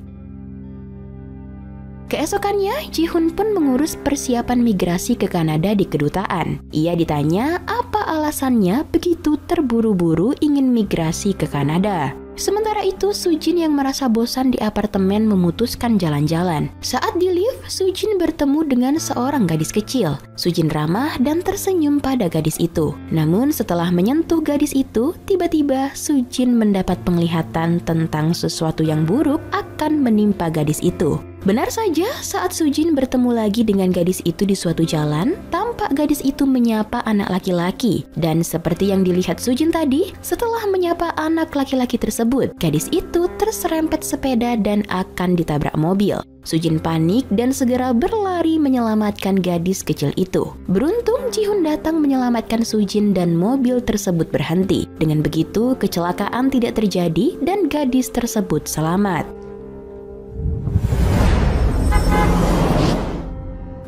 Speaker 9: Keesokannya, Ji-hun pun mengurus persiapan migrasi ke Kanada di kedutaan. Ia ditanya apa alasannya begitu terburu-buru ingin migrasi ke Kanada. Sementara itu, Sujin yang merasa bosan di apartemen memutuskan jalan-jalan. Saat di lift, Sujin bertemu dengan seorang gadis kecil. Sujin ramah dan tersenyum pada gadis itu. Namun setelah menyentuh gadis itu, tiba-tiba Sujin mendapat penglihatan tentang sesuatu yang buruk akan menimpa gadis itu. Benar saja, saat Sujin bertemu lagi dengan gadis itu di suatu jalan, tampak gadis itu menyapa anak laki-laki. Dan seperti yang dilihat Sujin tadi, setelah menyapa anak laki-laki tersebut, gadis itu terserempet sepeda dan akan ditabrak mobil. Sujin panik dan segera berlari menyelamatkan gadis kecil itu. Beruntung Ji-hun datang menyelamatkan Sujin dan mobil tersebut berhenti. Dengan begitu, kecelakaan tidak terjadi dan gadis tersebut selamat.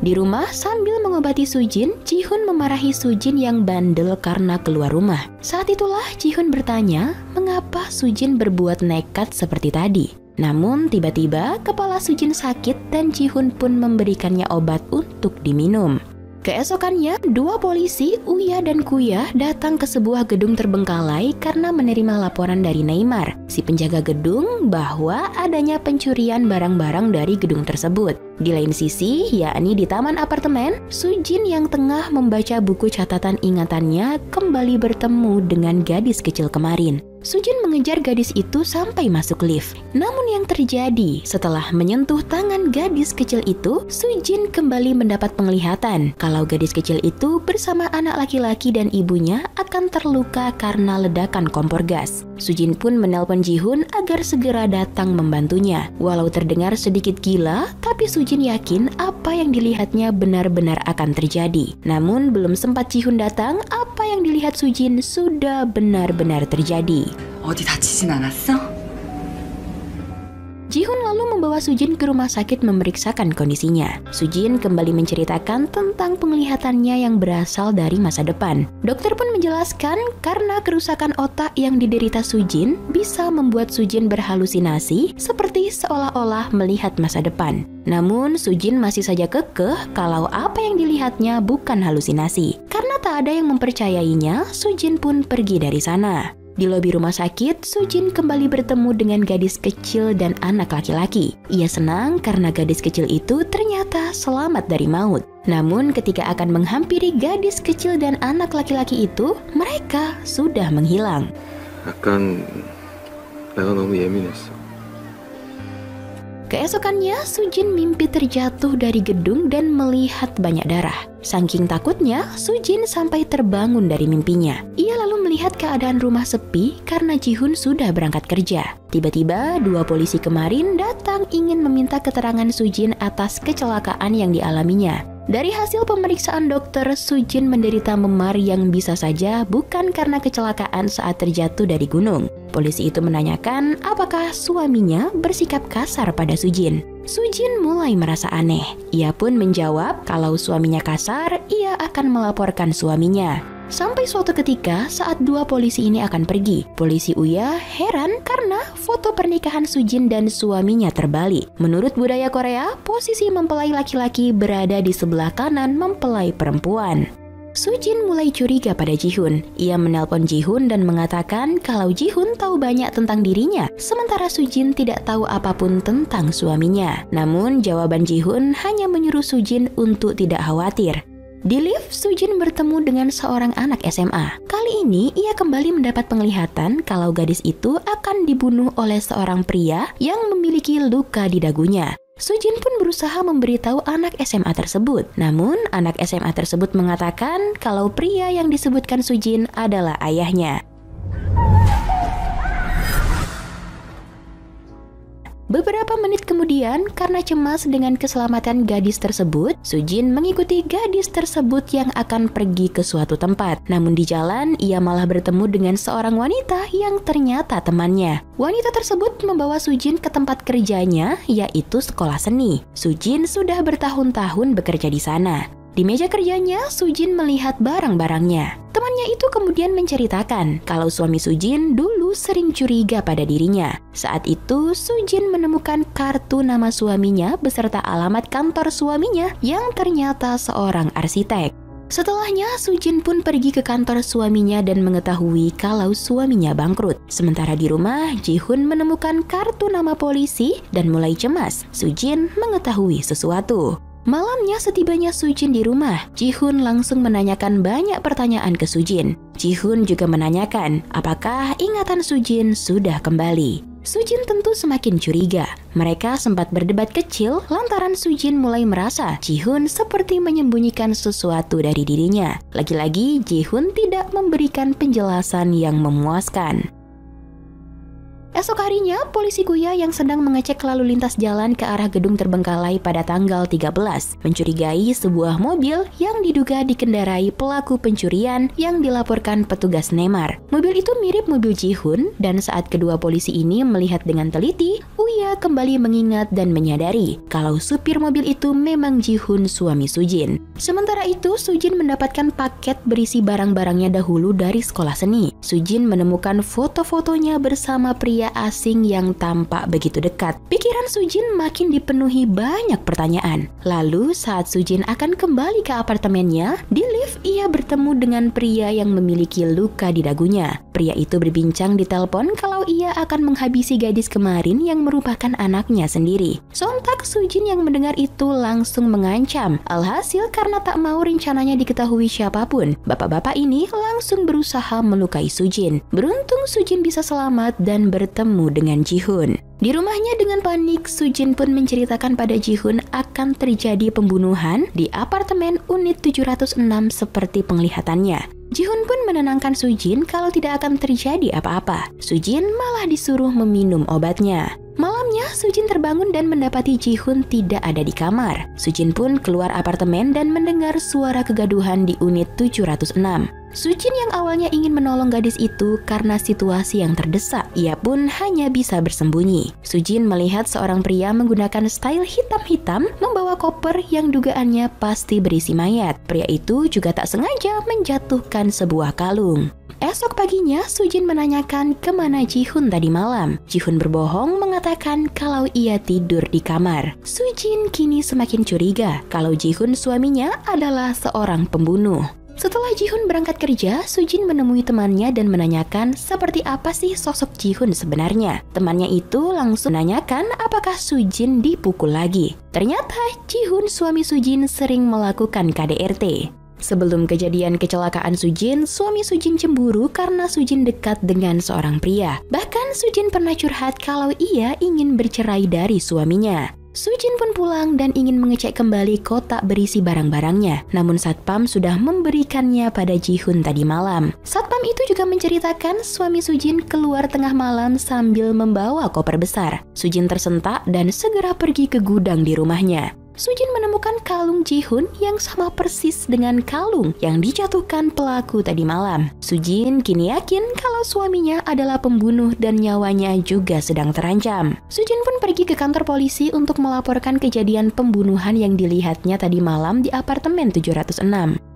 Speaker 9: Di rumah, sambil mengobati Sujin, Ji-hun memarahi Sujin yang bandel karena keluar rumah. Saat itulah Ji-hun bertanya, mengapa Sujin berbuat nekat seperti tadi. Namun tiba-tiba kepala Sujin sakit dan Ji-hun pun memberikannya obat untuk diminum. Keesokannya, dua polisi, Uya dan Kuya, datang ke sebuah gedung terbengkalai karena menerima laporan dari Neymar, si penjaga gedung, bahwa adanya pencurian barang-barang dari gedung tersebut. Di lain sisi, yakni di taman apartemen, Sujin yang tengah membaca buku catatan ingatannya kembali bertemu dengan gadis kecil kemarin. Sujin mengejar gadis itu sampai masuk lift. Namun yang terjadi, setelah menyentuh tangan gadis kecil itu, Sujin kembali mendapat penglihatan kalau gadis kecil itu bersama anak laki-laki dan ibunya akan terluka karena ledakan kompor gas. Sujin pun menelpon Ji-hun agar segera datang membantunya. Walau terdengar sedikit gila, tapi Sujin yakin apa yang dilihatnya benar-benar akan terjadi. Namun belum sempat Ji-hun datang, apa yang dilihat Sujin sudah benar-benar terjadi.
Speaker 5: 어디 다치진 않았어?
Speaker 9: Ji-hun lalu membawa Sujin ke rumah sakit memeriksakan kondisinya. Sujin kembali menceritakan tentang penglihatannya yang berasal dari masa depan. Dokter pun menjelaskan karena kerusakan otak yang diderita Sujin bisa membuat Sujin berhalusinasi seperti seolah-olah melihat masa depan. Namun Sujin masih saja kekeh kalau apa yang dilihatnya bukan halusinasi. Karena tak ada yang mempercayainya, Sujin pun pergi dari sana. Di lobi rumah sakit, Sujin kembali bertemu dengan gadis kecil dan anak laki-laki. Ia senang karena gadis kecil itu ternyata selamat dari maut. Namun ketika akan menghampiri gadis kecil dan anak laki-laki itu, mereka sudah menghilang.
Speaker 6: 약간 내가 너무 예민했어.
Speaker 9: Keesokannya, Sujin mimpi terjatuh dari gedung dan melihat banyak darah. Saking takutnya, Sujin sampai terbangun dari mimpinya. Ia lalu melihat keadaan rumah sepi karena Ji-hun sudah berangkat kerja. Tiba-tiba, dua polisi kemarin datang ingin meminta keterangan Sujin atas kecelakaan yang dialaminya. Dari hasil pemeriksaan dokter, Sujin menderita memar yang bisa saja bukan karena kecelakaan saat terjatuh dari gunung. Polisi itu menanyakan apakah suaminya bersikap kasar pada Sujin. Sujin mulai merasa aneh. Ia pun menjawab kalau suaminya kasar, ia akan melaporkan suaminya. Sampai suatu ketika saat dua polisi ini akan pergi, polisi Uya heran karena foto pernikahan Sujin dan suaminya terbalik. Menurut budaya Korea, posisi mempelai laki-laki berada di sebelah kanan mempelai perempuan. Sujin mulai curiga pada Ji-hun. Ia menelpon Ji-hun dan mengatakan kalau Ji-hun tahu banyak tentang dirinya, sementara Sujin tidak tahu apapun tentang suaminya. Namun jawaban Ji-hun hanya menyuruh Sujin untuk tidak khawatir. Di lift, Sujin bertemu dengan seorang anak SMA. Kali ini, ia kembali mendapat penglihatan kalau gadis itu akan dibunuh oleh seorang pria yang memiliki luka di dagunya. Sujin pun berusaha memberitahu anak SMA tersebut. Namun, anak SMA tersebut mengatakan kalau pria yang disebutkan Sujin adalah ayahnya. Beberapa menit kemudian, karena cemas dengan keselamatan gadis tersebut, Sujin mengikuti gadis tersebut yang akan pergi ke suatu tempat. Namun di jalan, ia malah bertemu dengan seorang wanita yang ternyata temannya. Wanita tersebut membawa Sujin ke tempat kerjanya, yaitu sekolah seni. Sujin sudah bertahun-tahun bekerja di sana. Di meja kerjanya, Sujin melihat barang-barangnya. Temannya itu kemudian menceritakan kalau suami Sujin dulu sering curiga pada dirinya. Saat itu, Sujin menemukan kartu nama suaminya beserta alamat kantor suaminya yang ternyata seorang arsitek. Setelahnya, Sujin pun pergi ke kantor suaminya dan mengetahui kalau suaminya bangkrut. Sementara di rumah, Ji-hun menemukan kartu nama polisi dan mulai cemas. Sujin mengetahui sesuatu. Malamnya setibanya Sujin di rumah, Ji-hun langsung menanyakan banyak pertanyaan ke Sujin. Ji-hun juga menanyakan apakah ingatan Sujin sudah kembali. Sujin tentu semakin curiga. Mereka sempat berdebat kecil lantaran Sujin mulai merasa Ji-hun seperti menyembunyikan sesuatu dari dirinya. Lagi-lagi Ji-hun tidak memberikan penjelasan yang memuaskan. Esok harinya, polisi Guya yang sedang mengecek lalu lintas jalan ke arah gedung terbengkalai pada tanggal 13 mencurigai sebuah mobil yang diduga dikendarai pelaku pencurian yang dilaporkan petugas Nemar. Mobil itu mirip mobil Ji-hun dan saat kedua polisi ini melihat dengan teliti, Uya kembali mengingat dan menyadari kalau supir mobil itu memang Ji-hun suami Sujin. Sementara itu, Sujin mendapatkan paket berisi barang-barangnya dahulu dari sekolah seni. Sujin menemukan foto-fotonya bersama pria asing yang tampak begitu dekat. Pikiran Sujin makin dipenuhi banyak pertanyaan. Lalu saat Sujin akan kembali ke apartemennya, di lift ia bertemu dengan pria yang memiliki luka di dagunya. Pria itu berbincang di telepon kalau ia akan menghabisi gadis kemarin yang merupakan anaknya sendiri. Sontak Sujin yang mendengar itu langsung mengancam. Alhasil karena tak mau rencananya diketahui siapapun, bapak-bapak ini langsung berusaha melukai Sujin. Beruntung Sujin bisa selamat dan bertemu dengan Ji-hun. Di rumahnya dengan panik, Sujin pun menceritakan pada Ji-hun akan terjadi pembunuhan di apartemen unit 706 seperti penglihatannya. Ji-hun pun menenangkan Sujin kalau tidak akan terjadi apa-apa. Sujin malah disuruh meminum obatnya. Malamnya, Sujin terbangun dan mendapati Ji-hun tidak ada di kamar. Sujin pun keluar apartemen dan mendengar suara kegaduhan di unit 706. Sujin yang awalnya ingin menolong gadis itu karena situasi yang terdesak, ia pun hanya bisa bersembunyi. Sujin melihat seorang pria menggunakan style hitam-hitam membawa koper yang dugaannya pasti berisi mayat. Pria itu juga tak sengaja menjatuhkan sebuah kalung. Esok paginya, Sujin menanyakan kemana Ji-hun tadi malam. Ji-hun berbohong mengatakan kalau ia tidur di kamar. Sujin kini semakin curiga kalau Ji-hun suaminya adalah seorang pembunuh. Setelah Ji-hun berangkat kerja, Sujin menemui temannya dan menanyakan seperti apa sih sosok Ji-hun sebenarnya. Temannya itu langsung menanyakan apakah Sujin dipukul lagi. Ternyata Ji-hun suami Sujin sering melakukan KDRT. Sebelum kejadian kecelakaan Sujin, suami Sujin cemburu karena Sujin dekat dengan seorang pria. Bahkan Sujin pernah curhat kalau ia ingin bercerai dari suaminya. Sujin pun pulang dan ingin mengecek kembali kotak berisi barang-barangnya. Namun Satpam sudah memberikannya pada Ji-hun tadi malam. Satpam itu juga menceritakan suami Sujin keluar tengah malam sambil membawa koper besar. Sujin tersentak dan segera pergi ke gudang di rumahnya. Sujin menemukan kalung Ji-hun yang sama persis dengan kalung yang dijatuhkan pelaku tadi malam. Sujin kini yakin kalau suaminya adalah pembunuh dan nyawanya juga sedang terancam. Sujin pun pergi ke kantor polisi untuk melaporkan kejadian pembunuhan yang dilihatnya tadi malam di apartemen 706.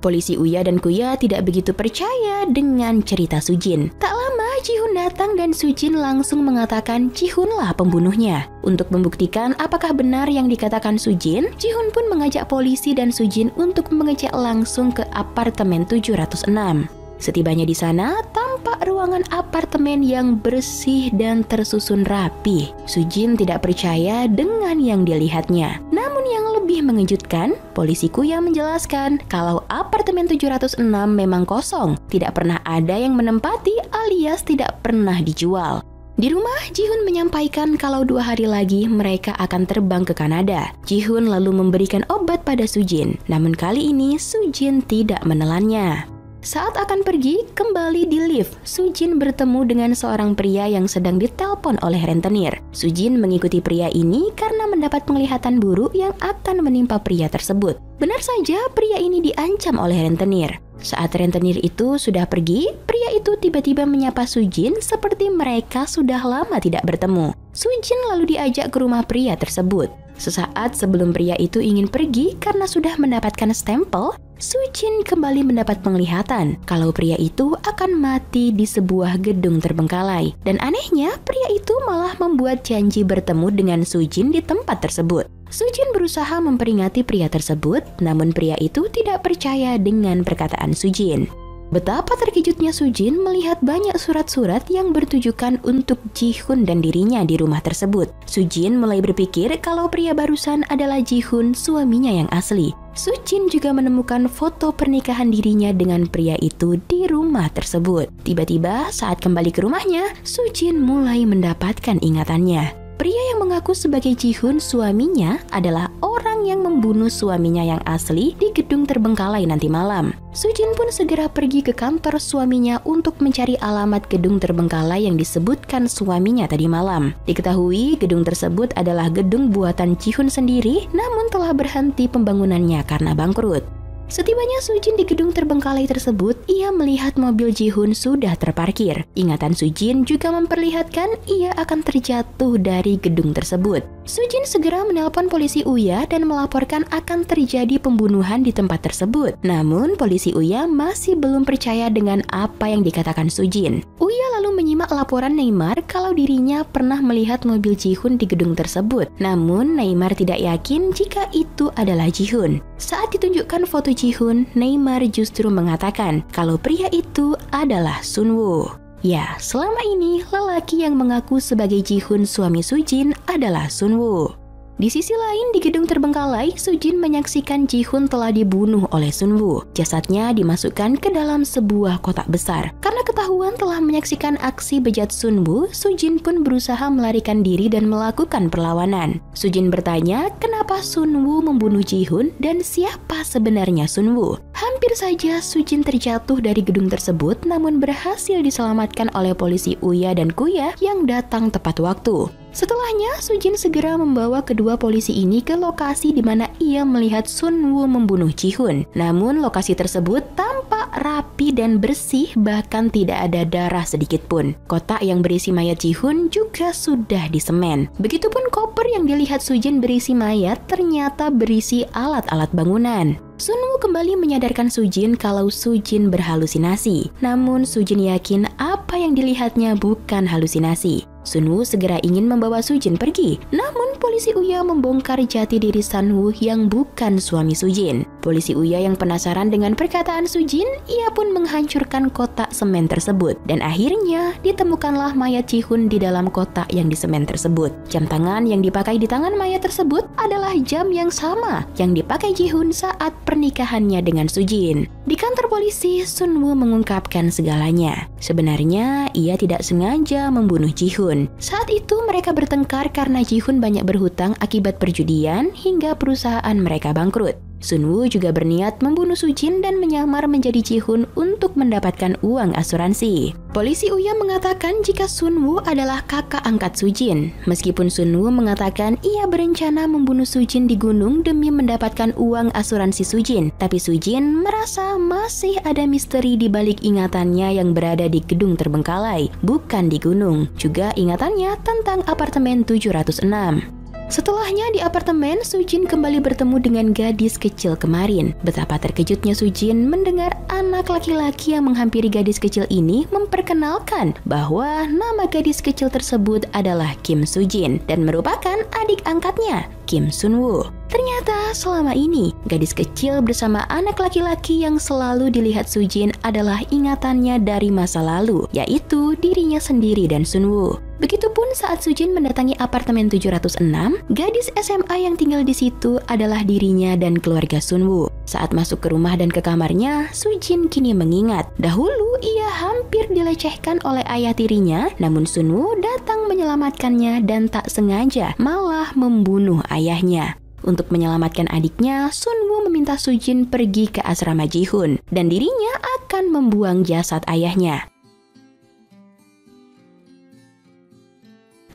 Speaker 9: Polisi Uya dan Kuya tidak begitu percaya dengan cerita Sujin. Tak lama, Ji-hoon datang dan Soo-jin langsung mengatakan Ji-hoonlah pembunuhnya. Untuk membuktikan apakah benar yang dikatakan Soo-jin, Ji-hoon pun mengajak polisi dan Soo-jin untuk mengecek langsung ke apartemen 706. Setibanya di sana, tampak ruangan apartemen yang bersih dan tersusun rapi. Soo-jin tidak percaya dengan yang dilihatnya. Namun yang lebih mengejutkan, polisi Kuya menjelaskan kalau apartemen 706 memang kosong, tidak pernah ada yang menempati alias tidak pernah dijual. Di rumah, Ji-hoon menyampaikan kalau 2 hari lagi mereka akan terbang ke Kanada. Ji-hoon lalu memberikan obat pada Soo-jin, namun kali ini Soo-jin tidak menelannya. Saat akan pergi, kembali di lift, Soo-jin bertemu dengan seorang pria yang sedang ditelepon oleh rentenir. Soo-jin mengikuti pria ini karena mendapat penglihatan buruk yang akan menimpa pria tersebut. Benar saja, pria ini diancam oleh rentenir. Saat rentenir itu sudah pergi, pria itu tiba-tiba menyapa Soo-jin seperti mereka sudah lama tidak bertemu. Soo-jin lalu diajak ke rumah pria tersebut. Sesaat sebelum pria itu ingin pergi karena sudah mendapatkan stempel, Soo-jin kembali mendapat penglihatan kalau pria itu akan mati di sebuah gedung terbengkalai. Dan anehnya, pria itu malah membuat janji bertemu dengan Soo-jin di tempat tersebut. Soo-jin berusaha memperingati pria tersebut, namun pria itu tidak percaya dengan perkataan Soo-jin. Betapa terkejutnya Soo-jin melihat banyak surat-surat yang bertujukan untuk Ji-hoon dan dirinya di rumah tersebut. Soo-jin mulai berpikir kalau pria barusan adalah Ji-hoon, suaminya yang asli. Soo-jin juga menemukan foto pernikahan dirinya dengan pria itu di rumah tersebut. Tiba-tiba saat kembali ke rumahnya, Soo-jin mulai mendapatkan ingatannya. Pria yang mengaku sebagai Ji-hoon suaminya adalah orang yang membunuh suaminya yang asli di gedung terbengkalai nanti malam. Soo-jin pun segera pergi ke kantor suaminya untuk mencari alamat gedung terbengkalai yang disebutkan suaminya tadi malam. Diketahui gedung tersebut adalah gedung buatan Ji-hoon sendiri, namun telah berhenti pembangunannya karena bangkrut. Setibanya Soo-jin di gedung terbengkalai tersebut, ia melihat mobil Ji-hoon sudah terparkir. Ingatan Soo-jin juga memperlihatkan ia akan terjatuh dari gedung tersebut. Soo-jin segera menelpon polisi Uya dan melaporkan akan terjadi pembunuhan di tempat tersebut. Namun polisi Uya masih belum percaya dengan apa yang dikatakan Soo-jin. Uya lalu menyimak laporan Neymar kalau dirinya pernah melihat mobil Ji-hoon di gedung tersebut. Namun Neymar tidak yakin jika itu adalah Ji-hoon. Saat ditunjukkan foto Ji-hoon, Neymar justru mengatakan kalau pria itu adalah Sun-woo. Ya, selama ini lelaki yang mengaku sebagai Ji-hoon suami Soo-jin adalah Sun-woo. Di sisi lain, di gedung terbengkalai, Soo-jin menyaksikan Ji-hoon telah dibunuh oleh Sun-woo. Jasadnya dimasukkan ke dalam sebuah kotak besar. Karena ketahuan telah menyaksikan aksi bejat Sun-woo, Soo-jin pun berusaha melarikan diri dan melakukan perlawanan. Soo-jin bertanya kenapa Sun-woo membunuh Ji-hoon dan siapa sebenarnya Sun-woo. Hampir saja Soo-jin terjatuh dari gedung tersebut, namun berhasil diselamatkan oleh polisi Uya dan Kuya yang datang tepat waktu. Setelahnya, Soo-jin segera membawa kedua polisi ini ke lokasi di mana ia melihat Sun-woo membunuh Ji-hoon. Namun lokasi tersebut tampak rapi dan bersih, bahkan tidak ada darah sedikit pun. Kotak yang berisi mayat Ji-hoon juga sudah disemen. Begitupun koper yang dilihat Soo-jin berisi mayat ternyata berisi alat-alat bangunan. Sun-woo kembali menyadarkan Soo-jin kalau Soo-jin berhalusinasi. Namun Soo-jin yakin apa yang dilihatnya bukan halusinasi. Sun-woo segera ingin membawa Soo-jin pergi. Namun polisi Uya membongkar jati diri Sun-woo yang bukan suami Soo-jin. Polisi Uya yang penasaran dengan perkataan Soo-jin, ia pun menghancurkan kotak semen tersebut. Dan akhirnya ditemukanlah mayat Ji-hoon di dalam kotak yang disemen tersebut. Jam tangan yang dipakai di tangan mayat tersebut adalah jam yang sama yang dipakai Ji-hoon saat pernikahannya dengan Soo-jin. Di kantor polisi, Sun-woo mengungkapkan segalanya. Sebenarnya ia tidak sengaja membunuh Ji-hoon. Saat itu mereka bertengkar karena Ji-hoon banyak berhutang akibat perjudian hingga perusahaan mereka bangkrut. Sun-woo juga berniat membunuh Soo-jin dan menyamar menjadi Ji-hoon untuk mendapatkan uang asuransi. Polisi Uya mengatakan jika Sun-woo adalah kakak angkat Soo-jin. Meskipun Sun-woo mengatakan ia berencana membunuh Soo-jin di gunung demi mendapatkan uang asuransi Soo-jin, tapi Soo-jin merasa masih ada misteri di balik ingatannya yang berada di gedung terbengkalai, bukan di gunung. Juga ingatannya tentang apartemen 706. Setelahnya di apartemen, Sujin kembali bertemu dengan gadis kecil kemarin. Betapa terkejutnya Sujin mendengar anak laki-laki yang menghampiri gadis kecil ini memperkenalkan bahwa nama gadis kecil tersebut adalah Kim Sujin dan merupakan adik angkatnya, Kim Sunwoo. Ternyata selama ini, gadis kecil bersama anak laki-laki yang selalu dilihat Sujin adalah ingatannya dari masa lalu, yaitu dirinya sendiri dan Sunwoo. Begitupun saat Sujin mendatangi apartemen 706, gadis SMA yang tinggal di situ adalah dirinya dan keluarga Sunwoo. Saat masuk ke rumah dan ke kamarnya, Sujin kini mengingat dahulu ia hampir dilecehkan oleh ayah tirinya, namun Sunwoo datang menyelamatkannya dan tak sengaja malah membunuh ayahnya. Untuk menyelamatkan adiknya, Sunwoo meminta Sujin pergi ke asrama Jihun dan dirinya akan membuang jasad ayahnya.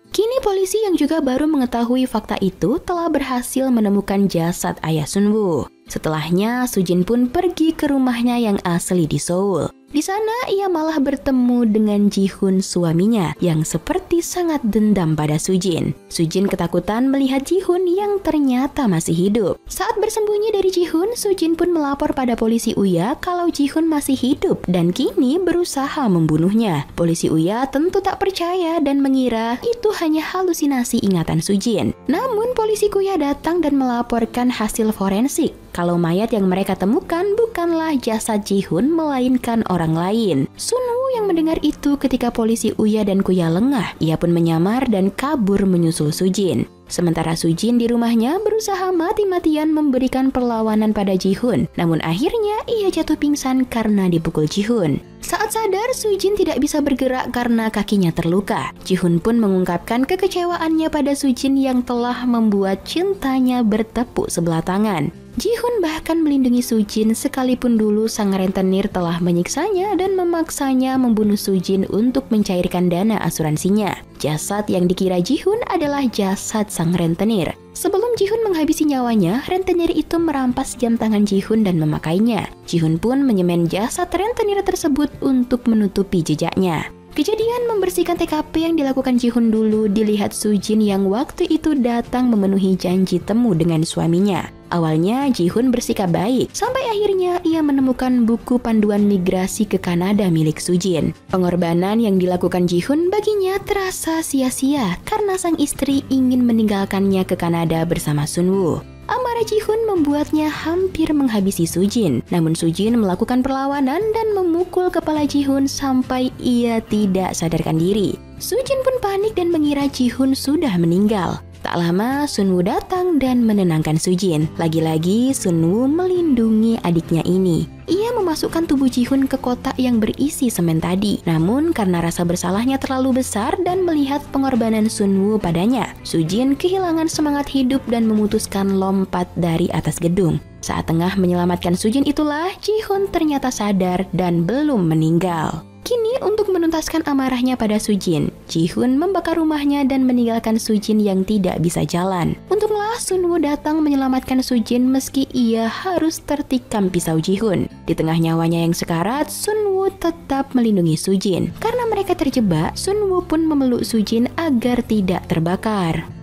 Speaker 9: Kini polisi yang juga baru mengetahui fakta itu telah berhasil menemukan jasad ayah Sunwoo. Setelahnya, Sujin pun pergi ke rumahnya yang asli di Seoul. Di sana, ia malah bertemu dengan Jihun, suaminya, yang seperti sangat dendam pada Sujin. Sujin ketakutan melihat Jihun yang ternyata masih hidup. Saat bersembunyi dari Jihun, Sujin pun melapor pada polisi Uya kalau Jihun masih hidup dan kini berusaha membunuhnya. Polisi Uya tentu tak percaya dan mengira itu hanya halusinasi ingatan Sujin. Namun, polisi Uya datang dan melaporkan hasil forensik kalau mayat yang mereka temukan bukanlah jasad Jihun melainkan orang lain. Sunwoo yang mendengar itu ketika polisi Uya dan Kuya lengah, ia pun menyamar dan kabur menyusul Sujin. Sementara Sujin di rumahnya berusaha mati-matian memberikan perlawanan pada Jihun, namun akhirnya ia jatuh pingsan karena dipukul Jihun. Saat sadar, Sujin tidak bisa bergerak karena kakinya terluka. Jihun pun mengungkapkan kekecewaannya pada Sujin yang telah membuat cintanya bertepuk sebelah tangan. Jihun bahkan melindungi Sujin sekalipun dulu sang rentenir telah menyiksanya dan memaksanya membunuh Sujin untuk mencairkan dana asuransinya. Jasad yang dikira Jihun adalah jasad sang rentenir. Sebelum Jihun menghabisi nyawanya, rentenir itu merampas jam tangan Jihun dan memakainya. Jihun pun menyemen jasad rentenir tersebut untuk menutupi jejaknya. Kejadian membersihkan TKP yang dilakukan Jihun dulu dilihat Sujin yang waktu itu datang memenuhi janji temu dengan suaminya. Awalnya Jihun bersikap baik, sampai akhirnya ia menemukan buku panduan migrasi ke Kanada milik Sujin. Pengorbanan yang dilakukan Jihun baginya terasa sia-sia karena sang istri ingin meninggalkannya ke Kanada bersama Sunwoo. Amarah Jihun membuatnya hampir menghabisi Sujin. Namun Sujin melakukan perlawanan dan memukul kepala Jihun sampai ia tidak sadarkan diri. Sujin pun panik dan mengira Jihun sudah meninggal. Tak lama, Sunwoo datang dan menenangkan Sujin. Lagi-lagi, Sunwoo melindungi adiknya ini. Ia memasukkan tubuh Jihun ke kotak yang berisi semen tadi. Namun, karena rasa bersalahnya terlalu besar dan melihat pengorbanan Sunwoo padanya, Sujin kehilangan semangat hidup dan memutuskan lompat dari atas gedung. Saat tengah menyelamatkan Sujin itulah, Jihun ternyata sadar dan belum meninggal. Kini untuk menuntaskan amarahnya pada Sujin, Jihun membakar rumahnya dan meninggalkan Sujin yang tidak bisa jalan. Untunglah Sunwoo datang menyelamatkan Sujin meski ia harus tertikam pisau Jihun. Di tengah nyawanya yang sekarat, Sunwoo tetap melindungi Sujin. Karena mereka terjebak, Sunwoo pun memeluk Sujin agar tidak terbakar.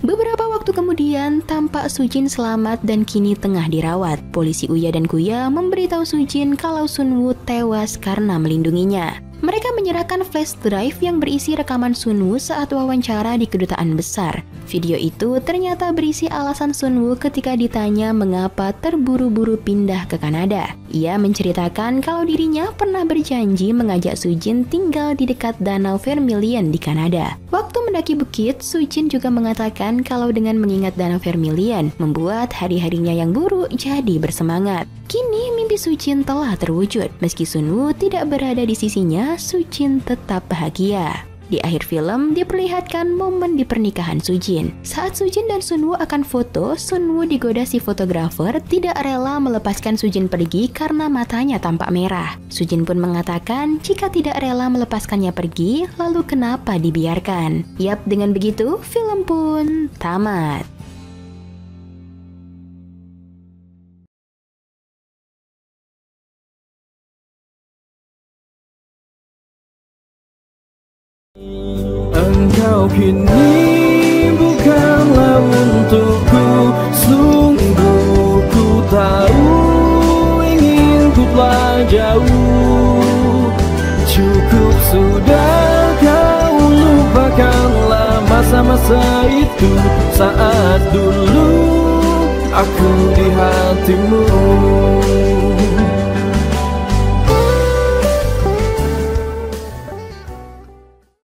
Speaker 9: Beberapa waktu kemudian, tampak Sujin selamat dan kini tengah dirawat. Polisi Uya dan Kuya memberitahu Sujin kalau Sunwoo tewas karena melindunginya. Mereka menyerahkan flash drive yang berisi rekaman Sunwoo saat wawancara di kedutaan besar. Video itu ternyata berisi alasan Sunwoo ketika ditanya mengapa terburu-buru pindah ke Kanada. Ia menceritakan kalau dirinya pernah berjanji mengajak Sujin tinggal di dekat Danau Vermilion di Kanada. Waktu mendaki bukit, Sujin juga mengatakan kalau dengan mengingat Danau Vermilion membuat hari-harinya yang buruk jadi bersemangat. Kini mimpi Sujin telah terwujud. Meski Sunwoo tidak berada di sisinya, Sujin tetap bahagia. Di akhir film, diperlihatkan momen di pernikahan Sujin. Saat Sujin dan Sunwoo akan foto, Sunwoo digoda si fotografer tidak rela melepaskan Sujin pergi karena matanya tampak merah. Sujin pun mengatakan jika tidak rela melepaskannya pergi, lalu kenapa dibiarkan? Yap, dengan begitu, film pun tamat.
Speaker 10: Engkau kini cukup jauh. Cukup sudah kau lupakanlah masa-masa itu, saat dulu aku di hatimu.